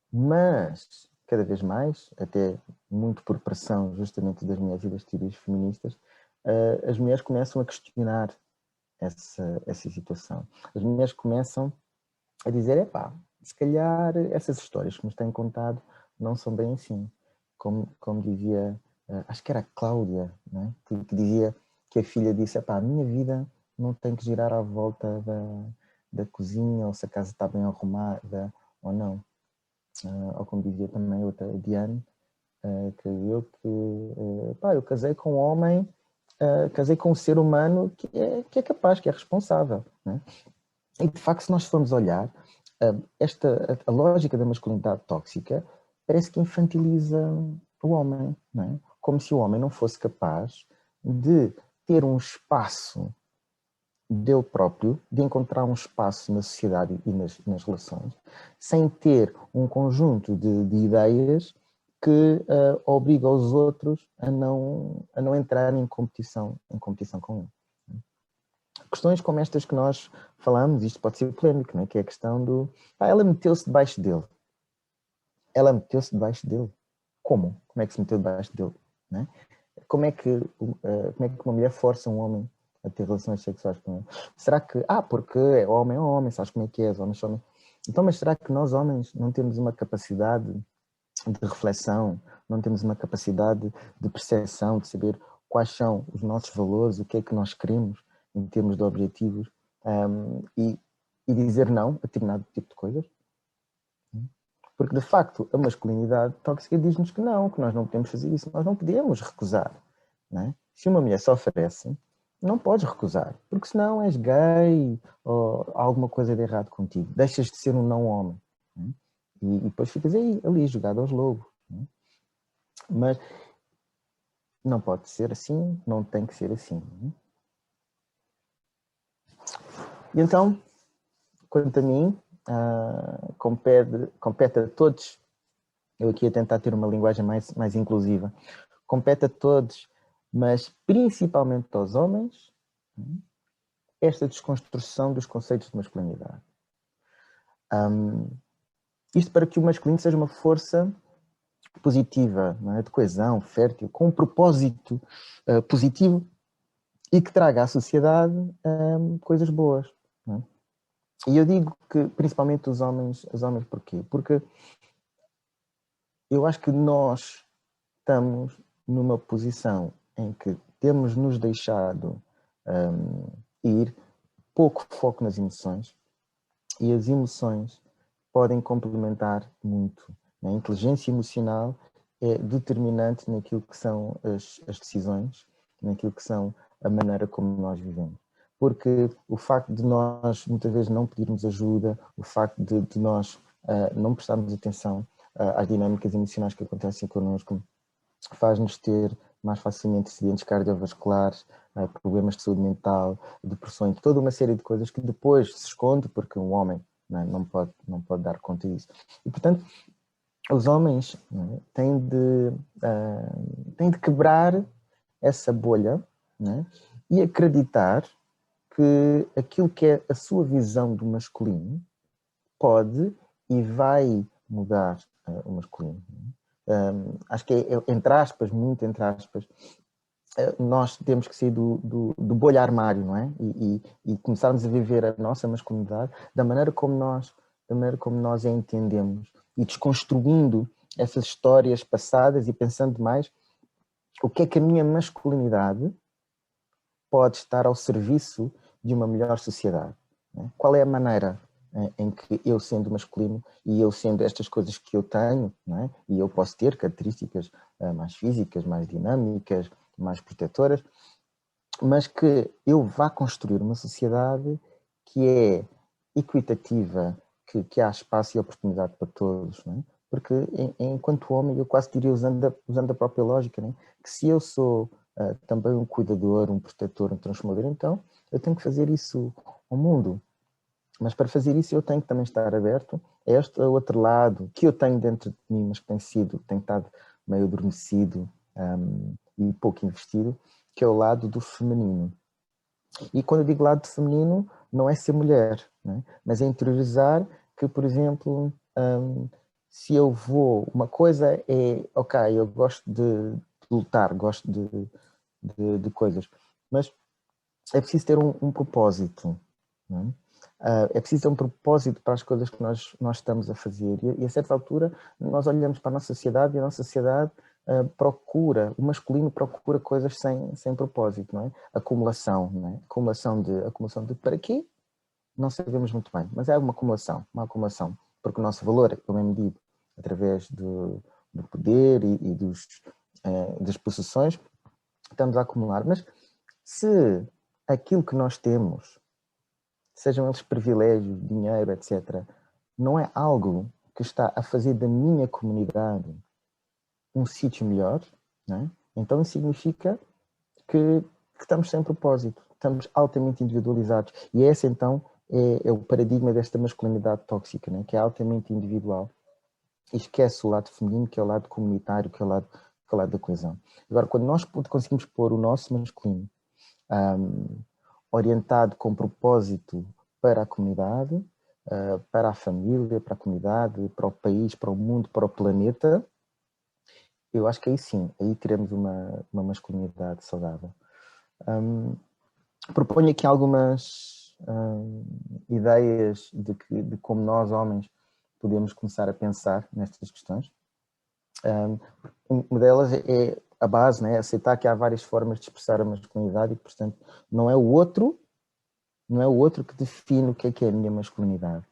Mas, cada vez mais, até muito por pressão justamente das mulheres e das teorias feministas, as mulheres começam a questionar essa situação. As mulheres começam a dizer, se calhar essas histórias que nos têm contado não são bem assim. Como dizia, acho que era a Cláudia, né? que dizia que a filha disse, a minha vida não tem que girar à volta da cozinha, ou se a casa está bem arrumada ou não. Ou como dizia também outra, a Diane, creio eu casei com um homem, casei com um ser humano que é capaz, que é responsável. Né? E de facto, se nós formos olhar, a lógica da masculinidade tóxica parece que infantiliza o homem, não é? Como se o homem não fosse capaz de ter um espaço dele próprio, de encontrar um espaço na sociedade e nas relações, sem ter um conjunto de ideias que obriga os outros a não entrar em competição com ele. Questões como estas que nós falamos, isto pode ser polémico, não é? Que é a questão do... ela meteu-se debaixo dele. Ela meteu-se debaixo dele. Como? Como é que se meteu debaixo dele? Não é? Como é que uma mulher força um homem a ter relações sexuais com ele? Será que... porque é homem, sabes como é que é? Os homens são... Então, mas será que nós homens não temos uma capacidade de reflexão, não temos uma capacidade de percepção, de saber quais são os nossos valores, o que é que nós queremos em termos de objetivos, e dizer não a determinado tipo de coisas? Porque, de facto, a masculinidade tóxica diz-nos que nós não podemos fazer isso, nós não podemos recusar. Não é? Se uma mulher se oferece, não podes recusar, porque senão és gay ou há alguma coisa de errado contigo. Deixas de ser um não homem. Né? E depois ficas aí, ali, jogado aos lobos. Né? Mas não pode ser assim, não tem que ser assim. Né? E então, quanto a mim, compete a todos, eu aqui a tentar ter uma linguagem mais inclusiva, compete a todos, mas principalmente aos homens, esta desconstrução dos conceitos de masculinidade. Isto para que o masculino seja uma força positiva, não é? De coesão, fértil, com um propósito positivo e que traga à sociedade coisas boas. Não é? E eu digo que principalmente os homens porquê? Porque eu acho que nós estamos numa posição em que temos nos deixado ir pouco foco nas emoções e as emoções podem complementar muito. A inteligência emocional é determinante naquilo que são as decisões, naquilo que são a maneira como nós vivemos. Porque o facto de nós muitas vezes não pedirmos ajuda, o facto de nós não prestarmos atenção às dinâmicas emocionais que acontecem connosco, faz-nos ter mais facilmente acidentes cardiovasculares, problemas de saúde mental, depressões, toda uma série de coisas que depois se esconde porque um homem não pode dar conta disso. E, portanto, os homens têm de quebrar essa bolha e acreditar que aquilo que é a sua visão do masculino pode e vai mudar o masculino. Acho que é, entre aspas, muito entre aspas, nós temos que sair do bolho armário, não é? E começarmos a viver a nossa masculinidade da maneira como nós a entendemos e desconstruindo essas histórias passadas e pensando mais o que é que a minha masculinidade pode estar ao serviço de uma melhor sociedade. Não é? Qual é a maneira em que eu, sendo masculino e eu sendo estas coisas que eu tenho, não é? E eu posso ter características mais físicas, mais dinâmicas, mais protetoras, mas que eu vá construir uma sociedade que é equitativa, que há espaço e oportunidade para todos, não é? Porque enquanto homem eu quase diria, usando a própria lógica, não é? Que se eu sou também um cuidador, um protetor, um transformador, então eu tenho que fazer isso ao mundo. Mas para fazer isso eu tenho que também estar aberto a este outro lado que eu tenho dentro de mim, mas que tem estado meio adormecido e pouco investido, que é o lado do feminino. E quando eu digo lado feminino, não é ser mulher, né? Mas é interiorizar que, por exemplo, se eu vou... Uma coisa é, ok, eu gosto de lutar, gosto de coisas, mas é preciso ter um propósito, não é? É preciso ter um propósito para as coisas que nós estamos a fazer. E a certa altura nós olhamos para a nossa sociedade e a nossa sociedade procura, o masculino procura coisas sem propósito, não é? Acumulação, não é? Acumulação de para quê? Não sabemos muito bem, mas é uma acumulação, porque o nosso valor é medido através do poder e das possessões, estamos a acumular. Mas se aquilo que nós temos, sejam eles privilégios, dinheiro, etc., não é algo que está a fazer da minha comunidade um sítio melhor, não é? Então isso significa que estamos sem propósito, estamos altamente individualizados. E esse então é o paradigma desta masculinidade tóxica, né? Que é altamente individual. E esquece o lado feminino, que é o lado comunitário, que é o lado da coesão. Agora, quando nós conseguimos pôr o nosso masculino orientado com propósito para a comunidade, para a família, para a comunidade, para o país, para o mundo, para o planeta, eu acho que aí sim, aí teremos uma masculinidade saudável. Proponho aqui algumas ideias de como nós, homens, podemos começar a pensar nestas questões. Uma delas é a base, né? Aceitar que há várias formas de expressar a masculinidade e, portanto, não é o outro que define o que é a minha masculinidade.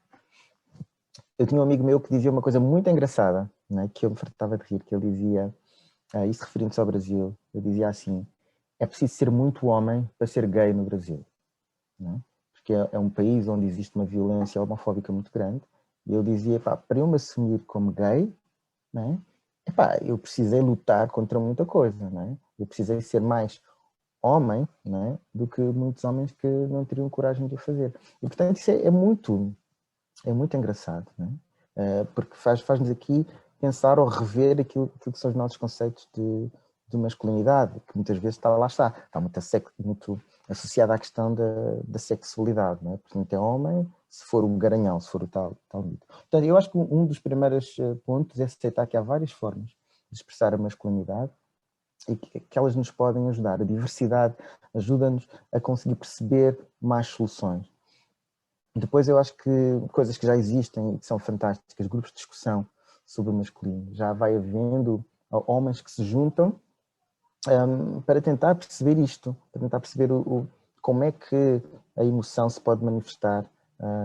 Eu tinha um amigo meu que dizia uma coisa muito engraçada, né? Que eu me fartava de rir, que ele dizia, isso referindo-se ao Brasil, ele dizia assim, é preciso ser muito homem para ser gay no Brasil, não é? Porque é um país onde existe uma violência homofóbica muito grande. E eu dizia, pá, para eu me assumir como gay, não é? Epá, eu precisei lutar contra muita coisa, não é? Eu precisei ser mais homem, não é? Do que muitos homens que não teriam coragem de o fazer. E, portanto, isso é muito engraçado, não é? Porque faz-nos aqui pensar ou rever aquilo que são os nossos conceitos de masculinidade, que muitas vezes está muito associada à questão da sexualidade, não é? Portanto, é homem se for o garanhão, se for o tal mito. Portanto, eu acho que um dos primeiros pontos é aceitar que há várias formas de expressar a masculinidade e que elas nos podem ajudar. A diversidade ajuda-nos a conseguir perceber mais soluções. Depois eu acho que coisas que já existem e que são fantásticas, grupos de discussão sobre o masculino. Já vai havendo homens que se juntam para tentar perceber isto, para tentar perceber como é que a emoção se pode manifestar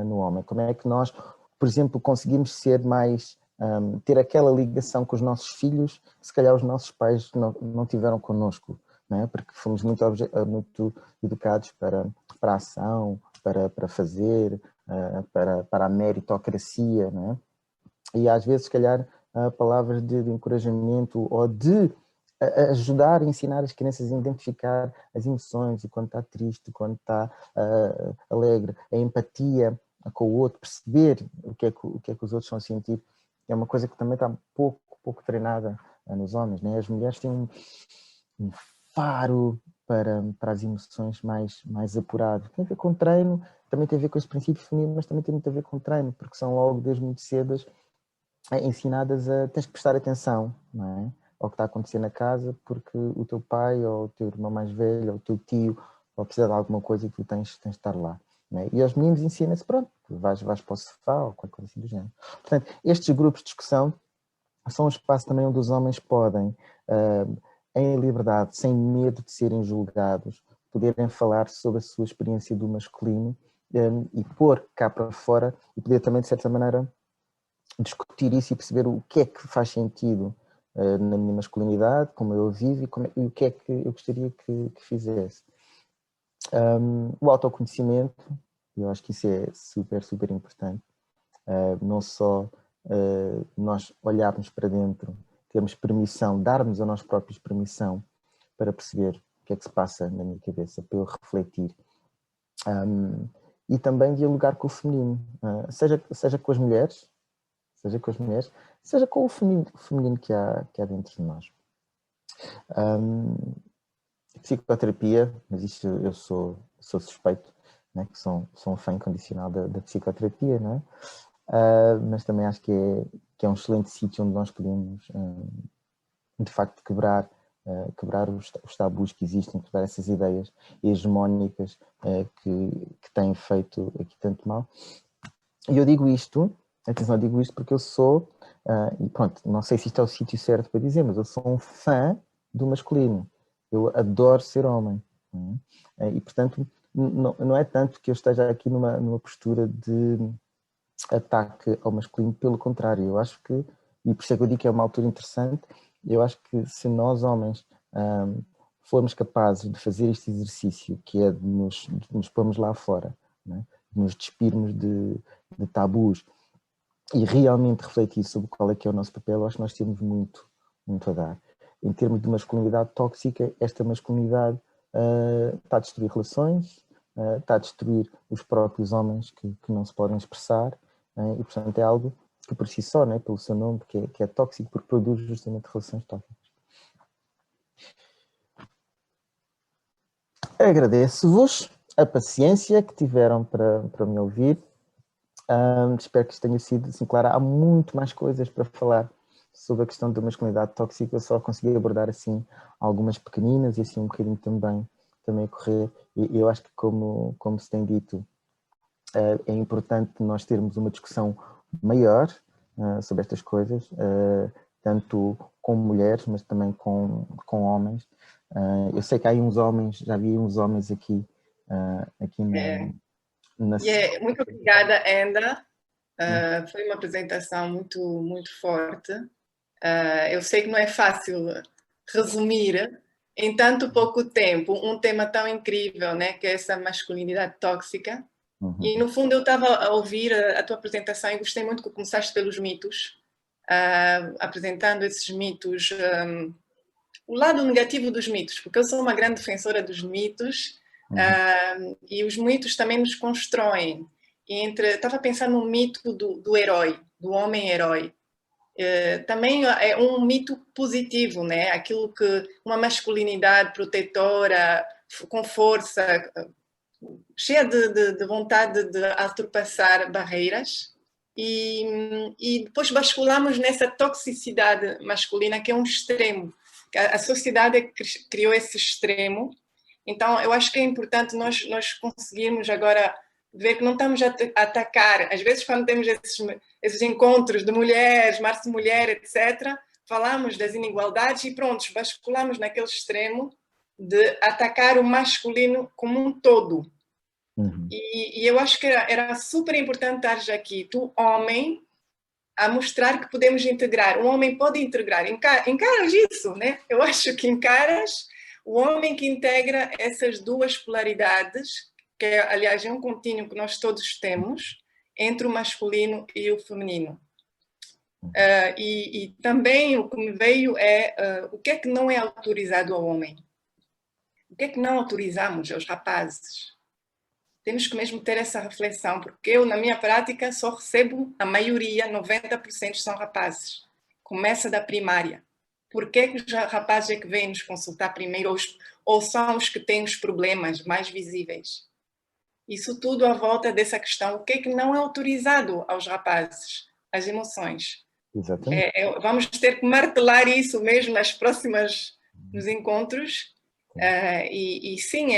no homem. Como é que nós, por exemplo, conseguimos ser mais, ter aquela ligação com os nossos filhos que se calhar os nossos pais não tiveram connosco, não é? Porque fomos muito educados para a ação, para fazer, para a meritocracia, não é? E às vezes, se calhar, palavras de encorajamento ou de ajudar a ensinar as crianças a identificar as emoções, e quando está triste, quando está alegre, a empatia com o outro, perceber o que é que os outros estão a sentir, é uma coisa que também está pouco treinada nos homens, né? As mulheres têm um faro para as emoções mais apurado. Tem a ver com treino, também tem a ver com esse princípio feminino, mas também tem muito a ver com treino, porque são logo desde muito cedas ensinadas a tens que prestar atenção, não é? Ao que está a acontecer na casa, porque o teu pai ou o teu irmão mais velho ou o teu tio ou precisa de alguma coisa e tu tens de estar lá. Não é? E aos meninos ensina-se, pronto, vais para o sofá ou qualquer coisa assim do género. Portanto, estes grupos de discussão são um espaço também onde os homens podem, em liberdade, sem medo de serem julgados, poderem falar sobre a sua experiência do masculino e pôr cá para fora e poder também, de certa maneira, discutir isso e perceber o que é que faz sentido na minha masculinidade, como eu vivo e o que é que eu gostaria que fizesse. O autoconhecimento, eu acho que isso é super importante. Não só nós olharmos para dentro, termos permissão, darmos a nós próprios permissão para perceber o que é que se passa na minha cabeça, para eu refletir. E também dialogar com o feminino, seja com as mulheres, seja com o feminino que há dentro de nós. Psicoterapia, mas isto eu sou suspeito, né, que sou um fã incondicional da psicoterapia, não é? Mas também acho que é um excelente sítio onde nós podemos, de facto, quebrar os tabus que existem, quebrar essas ideias hegemónicas que têm feito aqui tanto mal. E eu digo isto porque eu sou, e pronto, não sei se isto é o sítio certo para dizer, mas eu sou um fã do masculino. Eu adoro ser homem. E, portanto, não é tanto que eu esteja aqui numa postura de ataque ao masculino, pelo contrário, eu acho que, e por isso é que eu digo que é uma altura interessante, eu acho que se nós homens formos capazes de fazer este exercício, que é de nos pormos lá fora, né? De nos despirmos de tabus e realmente refletir sobre qual é que é o nosso papel, eu acho que nós temos muito a dar. Em termos de masculinidade tóxica, esta masculinidade está a destruir relações, está a destruir os próprios homens que não se podem expressar, e portanto é algo que por si só, né, pelo seu nome, que é tóxico, porque produz justamente relações tóxicas. Agradeço-vos a paciência que tiveram para me ouvir. Espero que isto tenha sido assim, claro, há muito mais coisas para falar sobre a questão da masculinidade tóxica, eu só consegui abordar assim algumas pequeninas e assim um bocadinho também a correr, e eu acho que como se tem dito, é importante nós termos uma discussão maior sobre estas coisas, tanto com mulheres, mas também com homens. Eu sei que há aí uns homens, já vi uns homens aqui na muito obrigada, Enda. Foi uma apresentação muito forte. Eu sei que não é fácil resumir em tanto pouco tempo um tema tão incrível, né, que é essa masculinidade tóxica. E no fundo eu estava a ouvir a tua apresentação e gostei muito que começaste pelos mitos, apresentando esses mitos, o lado negativo dos mitos, porque eu sou uma grande defensora dos mitos, e os mitos também nos constroem. Estava a pensar no mito do herói, do homem-herói. Também é um mito positivo, né? Aquilo que uma masculinidade protetora, com força, cheia de vontade de ultrapassar barreiras, e depois basculamos nessa toxicidade masculina, que é um extremo. A sociedade criou esse extremo. Então, eu acho que é importante nós conseguirmos agora ver que não estamos a atacar. Às vezes, quando temos esses encontros de mulheres, março de mulher, etc., falamos das inigualdades e pronto, basculamos naquele extremo de atacar o masculino como um todo. E eu acho que era super importante estares aqui, tu, homem, a mostrar que podemos integrar. Um homem pode integrar. Encaras isso, né? Eu acho que encaras o homem que integra essas duas polaridades, que, aliás, é um contínuo que nós todos temos, entre o masculino e o feminino. E também o que me veio é o que é que não é autorizado ao homem? O que é que não autorizamos aos rapazes? Temos que mesmo ter essa reflexão, porque eu, na minha prática, só recebo, a maioria, 90% são rapazes. Começa da primária. Por que os rapazes é que vêm nos consultar primeiro, ou são os que têm os problemas mais visíveis? Isso tudo à volta dessa questão, o que é que não é autorizado aos rapazes? As emoções. Exatamente. Vamos ter que martelar isso mesmo nos encontros. E sim,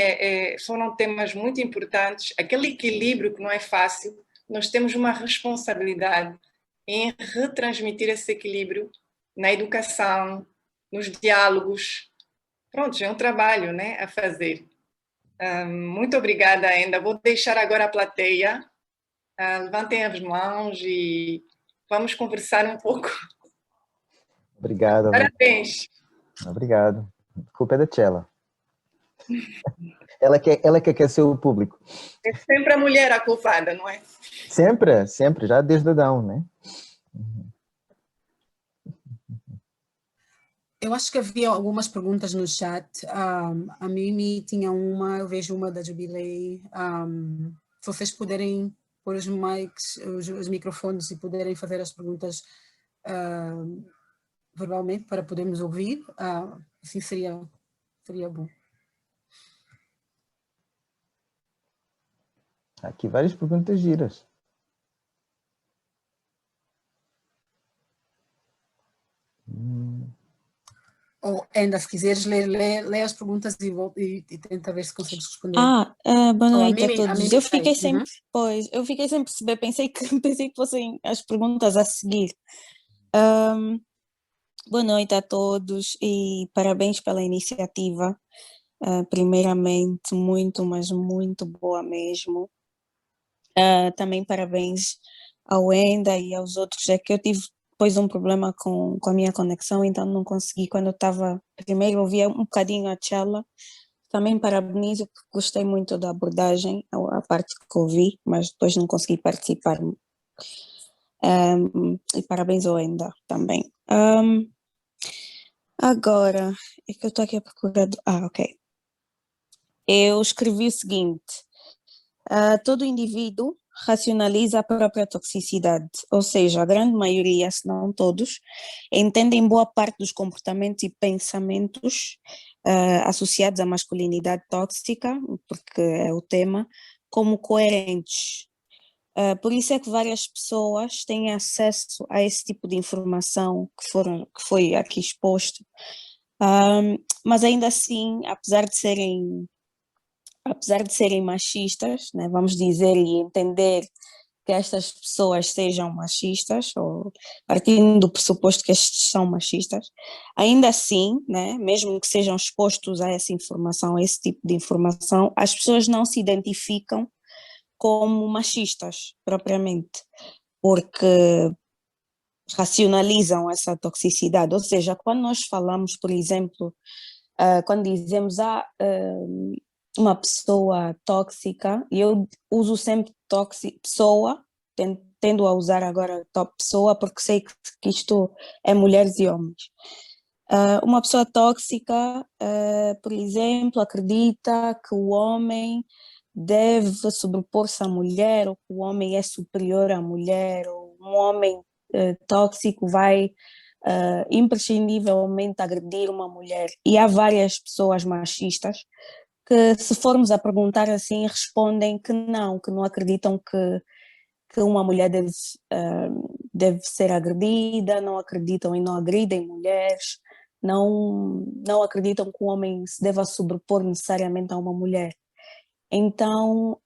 foram temas muito importantes. Aquele equilíbrio que não é fácil, nós temos uma responsabilidade em retransmitir esse equilíbrio na educação, nos diálogos. Pronto, é um trabalho, né, a fazer. Muito obrigada ainda. Vou deixar agora a plateia. Levantem as mãos e vamos conversar um pouco. Obrigado. Parabéns. Obrigado. A culpa é da Tchela. Ela que aqueceu o público. É sempre a mulher a culpada, não é? Sempre, sempre, já desde Adão, né? Eu acho que havia algumas perguntas no chat. A Mimi tinha uma, eu vejo uma da Jubilei. Se vocês puderem pôr os mics, os microfones e puderem fazer as perguntas verbalmente para podermos ouvir, assim seria bom. Aqui várias perguntas giras. Ou ainda, se quiseres, lê as perguntas e tenta ver se consegues responder. Boa noite a Mimi, todos. Eu fiquei sem perceber, pensei que fossem as perguntas a seguir. Boa noite a todos e parabéns pela iniciativa. Primeiramente, muito, mas muito boa mesmo. Também parabéns ao Enda e aos outros, é que eu tive depois um problema com a minha conexão, então não consegui, quando eu estava, primeiro ouvia um bocadinho a Tchela. Também parabenizo, porque gostei muito da abordagem, a parte que ouvi, mas depois não consegui participar. E parabéns ao Enda também. Agora, é que eu estou aqui a procurar... ok. Eu escrevi o seguinte: todo indivíduo racionaliza a própria toxicidade, ou seja, a grande maioria, se não todos, entendem boa parte dos comportamentos e pensamentos associados à masculinidade tóxica, porque é o tema, como coerentes. Por isso é que várias pessoas têm acesso a esse tipo de informação que foi aqui exposto, mas ainda assim, apesar de serem machistas, né, vamos dizer, e entender que estas pessoas sejam machistas, ou partindo do pressuposto que estes são machistas, ainda assim, né, mesmo que sejam expostos a essa informação, a esse tipo de informação, as pessoas não se identificam como machistas, propriamente, porque racionalizam essa toxicidade. Ou seja, quando nós falamos, por exemplo, Quando dizemos uma pessoa tóxica, e eu uso sempre pessoa, tendo a usar agora pessoa, porque sei que isto é mulheres e homens. Uma pessoa tóxica, por exemplo, acredita que o homem deve sobrepor-se à mulher, ou que o homem é superior à mulher, ou um homem tóxico vai imprescindivelmente agredir uma mulher. E há várias pessoas machistas que, se formos a perguntar assim, respondem que não acreditam que uma mulher deve ser agredida, não acreditam e não agridem mulheres, não acreditam que o homem se deva sobrepor necessariamente a uma mulher. Então,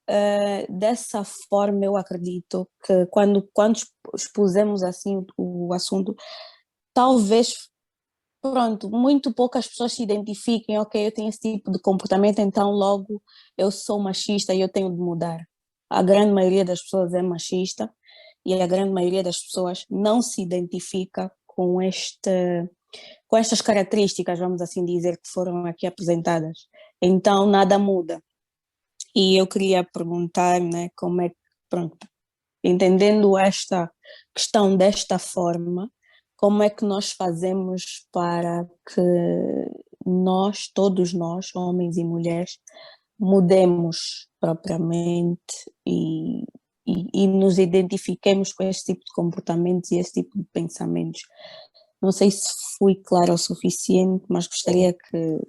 dessa forma, eu acredito que quando expusemos assim o assunto, talvez, pronto, muito poucas pessoas se identifiquem, ok, eu tenho esse tipo de comportamento, então logo eu sou machista e eu tenho de mudar. A grande maioria das pessoas é machista e a grande maioria das pessoas não se identifica com estas características, vamos assim dizer, que foram aqui apresentadas. Então nada muda. E eu queria perguntar, né, como é que, pronto, entendendo esta questão desta forma, como é que nós fazemos para que todos nós, homens e mulheres, mudemos propriamente e nos identifiquemos com esse tipo de comportamentos e esse tipo de pensamentos? Não sei se fui clara o suficiente, mas gostaria que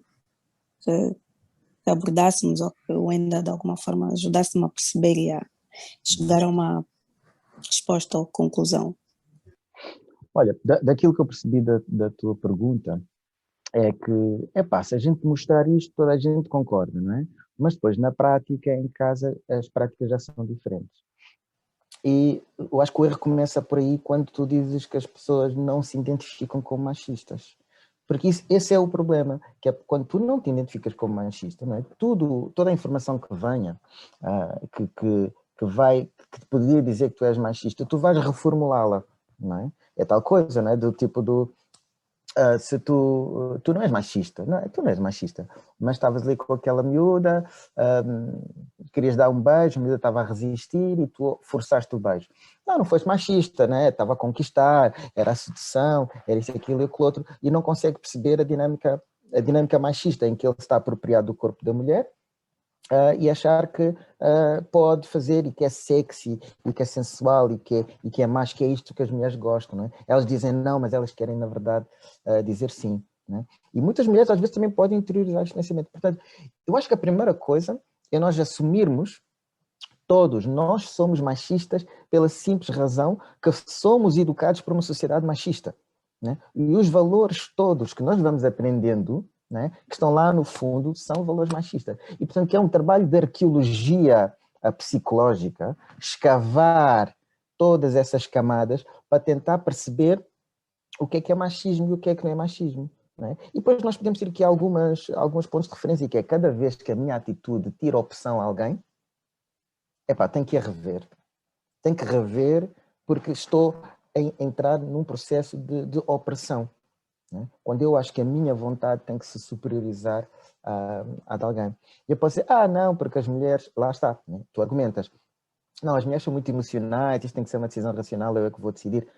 abordássemos, ou que o Wenda de alguma forma ajudasse-me a perceber e a chegar a uma resposta ou conclusão. Olha, daquilo que eu percebi da tua pergunta, é que, se a gente mostrar isto, toda a gente concorda, não é? Mas depois, na prática, em casa, as práticas já são diferentes. E eu acho que o erro começa por aí, quando tu dizes que as pessoas não se identificam como machistas. Porque esse é o problema, que é quando tu não te identificas como machista, não é? Toda a informação que venha, que te poderia dizer que tu és machista, tu vais reformulá-la, não é? É tal coisa, não é? Do tipo se tu não és machista, não é? Tu não és machista, mas estavas ali com aquela miúda, querias dar um beijo, a miúda estava a resistir e tu forçaste o beijo. Não foste machista, né? Estava a conquistar, era a sedução, era isso, aquilo e aquilo outro, e não consegue perceber a dinâmica machista em que ele está apropriado do corpo da mulher, e achar que pode fazer, e que é sexy, e que é sensual, e que é mais, que é isto que as mulheres gostam, não é? Elas dizem não, mas elas querem, na verdade, dizer sim, não é? E muitas mulheres, às vezes, também podem interiorizar este pensamento. Portanto, eu acho que a primeira coisa é nós assumirmos, todos nós somos machistas pela simples razão que somos educados por uma sociedade machista, né? E os valores todos que nós vamos aprendendo, né, que estão lá no fundo, são valores machistas. E, portanto, que é um trabalho de arqueologia psicológica, escavar todas essas camadas para tentar perceber o que é machismo e o que não é machismo. Né? E depois nós podemos ter aqui alguns pontos de referência, que é cada vez que a minha atitude tira opção a alguém, tem que rever. Tem que rever, porque estou a entrar num processo de opressão. Né? Quando eu acho que a minha vontade tem que se superiorizar à de alguém. E eu posso dizer, não, porque as mulheres, lá está, né? Tu argumentas, não, as mulheres são muito emocionais, isto tem que ser uma decisão racional, eu é que vou decidir.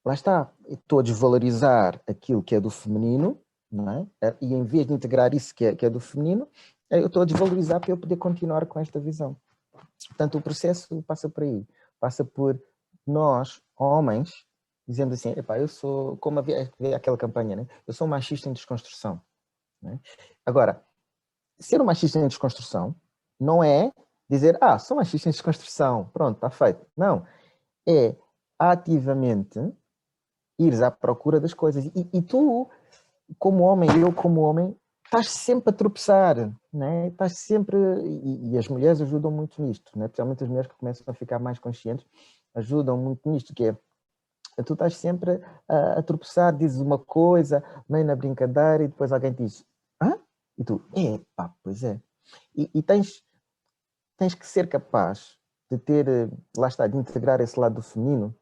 Lá está, estou a desvalorizar aquilo que é do feminino, não é? E em vez de integrar isso que é do feminino, eu estou a desvalorizar para eu poder continuar com esta visão. Portanto, o processo passa por aí, passa por nós, homens, dizendo assim, eu sou, como havia aquela campanha, né? Eu sou um machista em desconstrução. Né? Agora, ser um machista em desconstrução não é dizer, sou machista em desconstrução, pronto, está feito. Não, é ativamente ires à procura das coisas. E tu, como homem, eu como homem, estás sempre a tropeçar, né? Estás sempre, e as mulheres ajudam muito nisto, né? Especialmente as mulheres que começam a ficar mais conscientes, ajudam muito nisto, que é, tu estás sempre a tropeçar, dizes uma coisa, meio na brincadeira, e depois alguém te diz, e tu, pois é. E tens que ser capaz de ter, lá está, de integrar esse lado do feminino,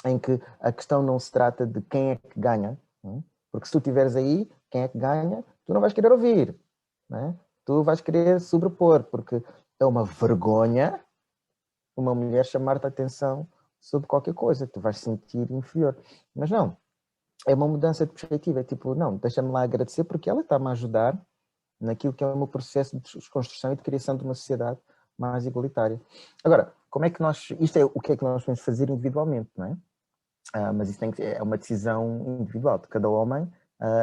em que a questão não se trata de quem é que ganha, não é? Porque se tu estiveres aí, quem é que ganha, tu não vais querer ouvir, né? Tu vais querer sobrepor, porque é uma vergonha uma mulher chamar-te a atenção sobre qualquer coisa, tu vais sentir inferior. Mas não, é uma mudança de perspectiva, é tipo, não, deixa-me lá agradecer porque ela está-me a ajudar naquilo que é o meu processo de desconstrução e de criação de uma sociedade mais igualitária. Agora, como é que nós, isto é o que é que nós vamos fazer individualmente, não é? Mas isso é uma decisão individual de cada homem,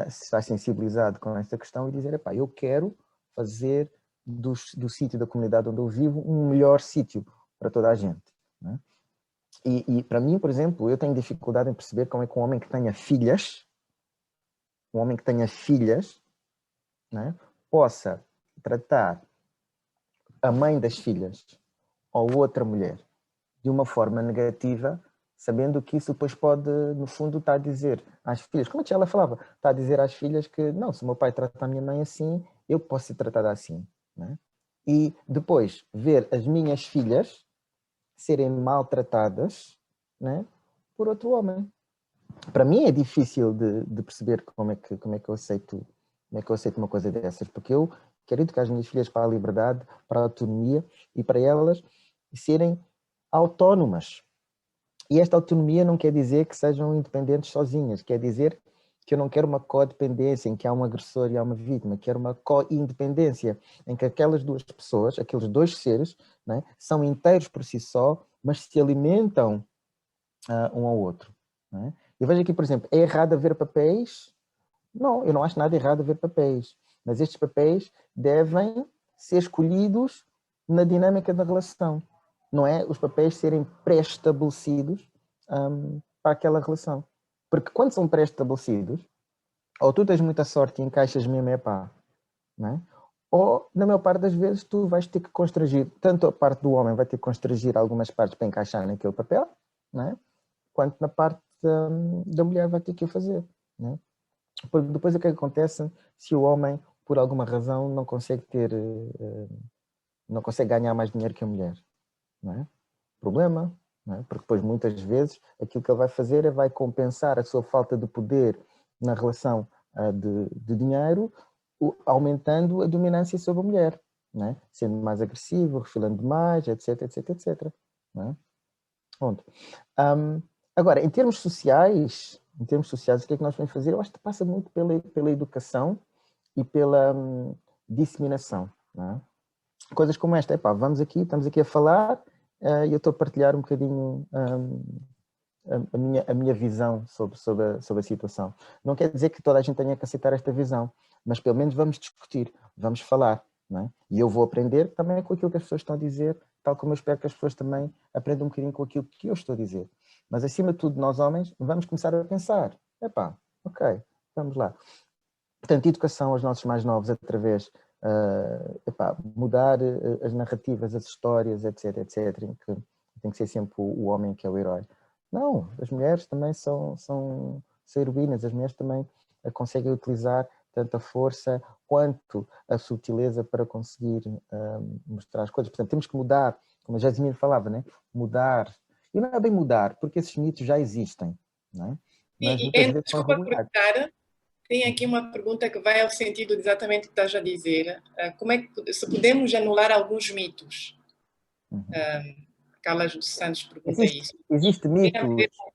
se está sensibilizado com esta questão e dizer, epá, eu quero fazer do sítio da comunidade onde eu vivo um melhor sítio para toda a gente, não é? E para mim, por exemplo, eu tenho dificuldade em perceber como é que um homem que tenha filhas, né, possa tratar a mãe das filhas ou outra mulher de uma forma negativa, sabendo que isso depois pode, no fundo, estar a dizer às filhas, como é que ela falava? Está a dizer às filhas que, não, se o meu pai trata a minha mãe assim, eu posso ser tratada assim, né? E depois ver as minhas filhas serem maltratadas, né, por outro homem. Para mim é difícil de perceber como é que eu aceito uma coisa dessas, porque eu quero educar as minhas filhas para a liberdade, para a autonomia e para elas serem autónomas. E esta autonomia não quer dizer que sejam independentes sozinhas, quer dizer que eu não quero uma codependência em que há um agressor e há uma vítima, quero uma co-independência em que aquelas duas pessoas, aqueles dois seres, né, são inteiros por si só, mas se alimentam um ao outro. Né? Eu vejo aqui, por exemplo, é errado haver papéis? Não, eu não acho nada errado haver papéis, mas estes papéis devem ser escolhidos na dinâmica da relação. Não é os papéis serem pré-estabelecidos para aquela relação. Porque quando são pré-estabelecidos, ou tu tens muita sorte e encaixas mesmo não é? Ou, na maior parte das vezes, tu vais ter que constrangir, tanto a parte do homem vai ter que constrangir algumas partes para encaixar naquele papel, não é? Quanto na parte da mulher vai ter que o fazer. Não é? Porque depois o que acontece se o homem, por alguma razão, não consegue não consegue ganhar mais dinheiro que a mulher? Não é? Problema, não é? Porque depois muitas vezes aquilo que ele vai fazer é vai compensar a sua falta de poder na relação de dinheiro, aumentando a dominância sobre a mulher, não é? Sendo mais agressivo, refilando mais, etc, etc, etc. Não é? Pronto. Agora, em termos sociais, o que é que nós vamos fazer? Eu acho que passa muito pela educação e pela disseminação. Não é? Coisas como esta, estamos aqui a falar e eu estou a partilhar um bocadinho a minha visão sobre a situação. Não quer dizer que toda a gente tenha que aceitar esta visão, mas pelo menos vamos discutir, vamos falar. Não é? E eu vou aprender também com aquilo que as pessoas estão a dizer, tal como eu espero que as pessoas também aprendam um bocadinho com aquilo que eu estou a dizer. Mas acima de tudo, nós homens, vamos começar a pensar, ok, vamos lá. Portanto, educação aos nossos mais novos através mudar as narrativas, as histórias, etc, etc, em que tem que ser sempre o homem que é o herói. Não, as mulheres também são heroínas, as mulheres também conseguem utilizar tanto a força quanto a sutileza para conseguir mostrar as coisas. Portanto, temos que mudar, como a Jasmine falava, né? Mudar. E não é bem mudar, porque esses mitos já existem. Não é? Mas muitas vezes são desculpa, tem aqui uma pergunta que vai ao sentido exatamente do que estás a dizer. Como é que, se podemos anular alguns mitos? Carla dos Santos pergunta isso. Existe mitos.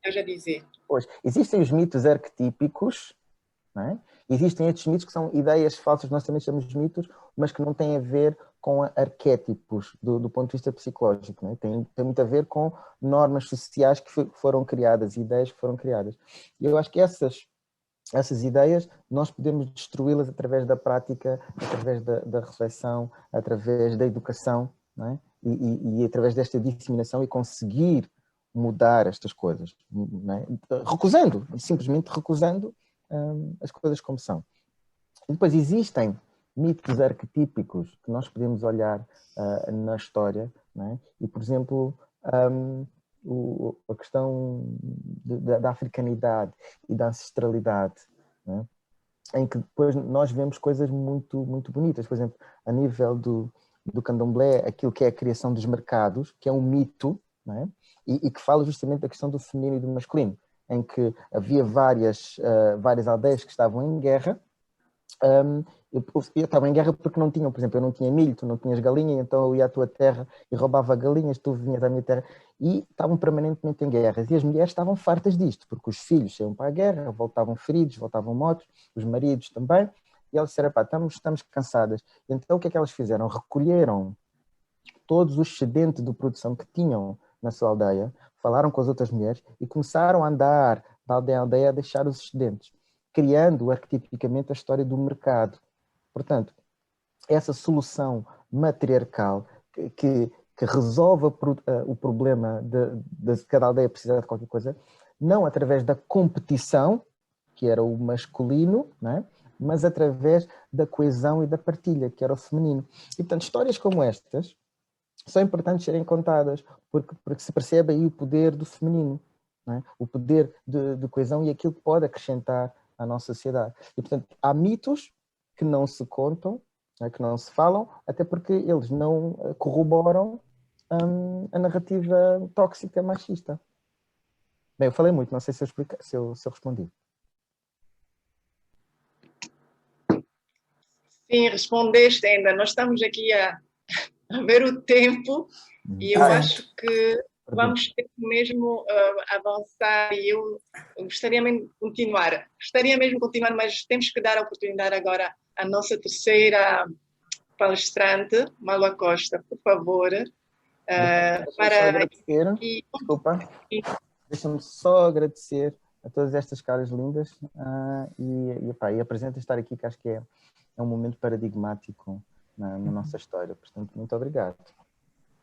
A dizer. Pois, existem os mitos arquetípicos, não é? Existem estes mitos que são ideias falsas, nós também chamamos de mitos, mas que não têm a ver com arquétipos do ponto de vista psicológico. Não é? Tem muito a ver com normas sociais que foram criadas, ideias que foram criadas. E eu acho que essas ideias nós podemos destruí-las através da prática, através da reflexão, através da educação, não é? E através desta disseminação e conseguir mudar estas coisas, não é? Simplesmente recusando as coisas como são. E depois existem mitos arquetípicos que nós podemos olhar na história, não é? E, por exemplo, a questão da africanidade e da ancestralidade, né? Em que depois nós vemos coisas muito, muito bonitas. Por exemplo, a nível do candomblé, aquilo que é a criação dos mercados, que é um mito, né? E que fala justamente da questão do feminino e do masculino, em que havia várias aldeias que estavam em guerra, eu estava em guerra porque não tinham, por exemplo, eu não tinha milho, tu não tinhas galinha, então eu ia à tua terra e roubava galinhas, tu vinhas à minha terra, e estavam permanentemente em guerras. E as mulheres estavam fartas disto, porque os filhos saíam para a guerra, voltavam feridos, voltavam mortos, os maridos também, e elas disseram, pá, estamos cansadas. Então o que é que elas fizeram? Recolheram todos os excedentes de produção que tinham na sua aldeia, falaram com as outras mulheres e começaram a andar da aldeia em aldeia a deixar os excedentes, criando arquetipicamente a história do mercado. Portanto, essa solução matriarcal que resolve o problema de cada aldeia precisar de qualquer coisa, não através da competição, que era o masculino, não é? Mas através da coesão e da partilha, que era o feminino. E, portanto, histórias como estas são importantes serem contadas, porque se percebe aí o poder do feminino, não é? O poder de coesão e aquilo que pode acrescentar à nossa sociedade. E, portanto, há mitos que não se contam, não é? Que não se falam, até porque eles não corroboram a narrativa tóxica machista. Bem, eu falei muito, não sei se eu respondi. Sim, respondeste ainda. Nós estamos aqui a ver o tempo e eu acho que vamos ter mesmo avançar e eu gostaria mesmo de continuar. Gostaria mesmo de continuar, mas temos que dar a oportunidade agora à nossa terceira palestrante, Malu Acosta, por favor. Desculpa. Deixa-me só agradecer a todas estas caras lindas e apresento estar aqui, que acho que é um momento paradigmático na nossa história. Portanto, muito obrigado.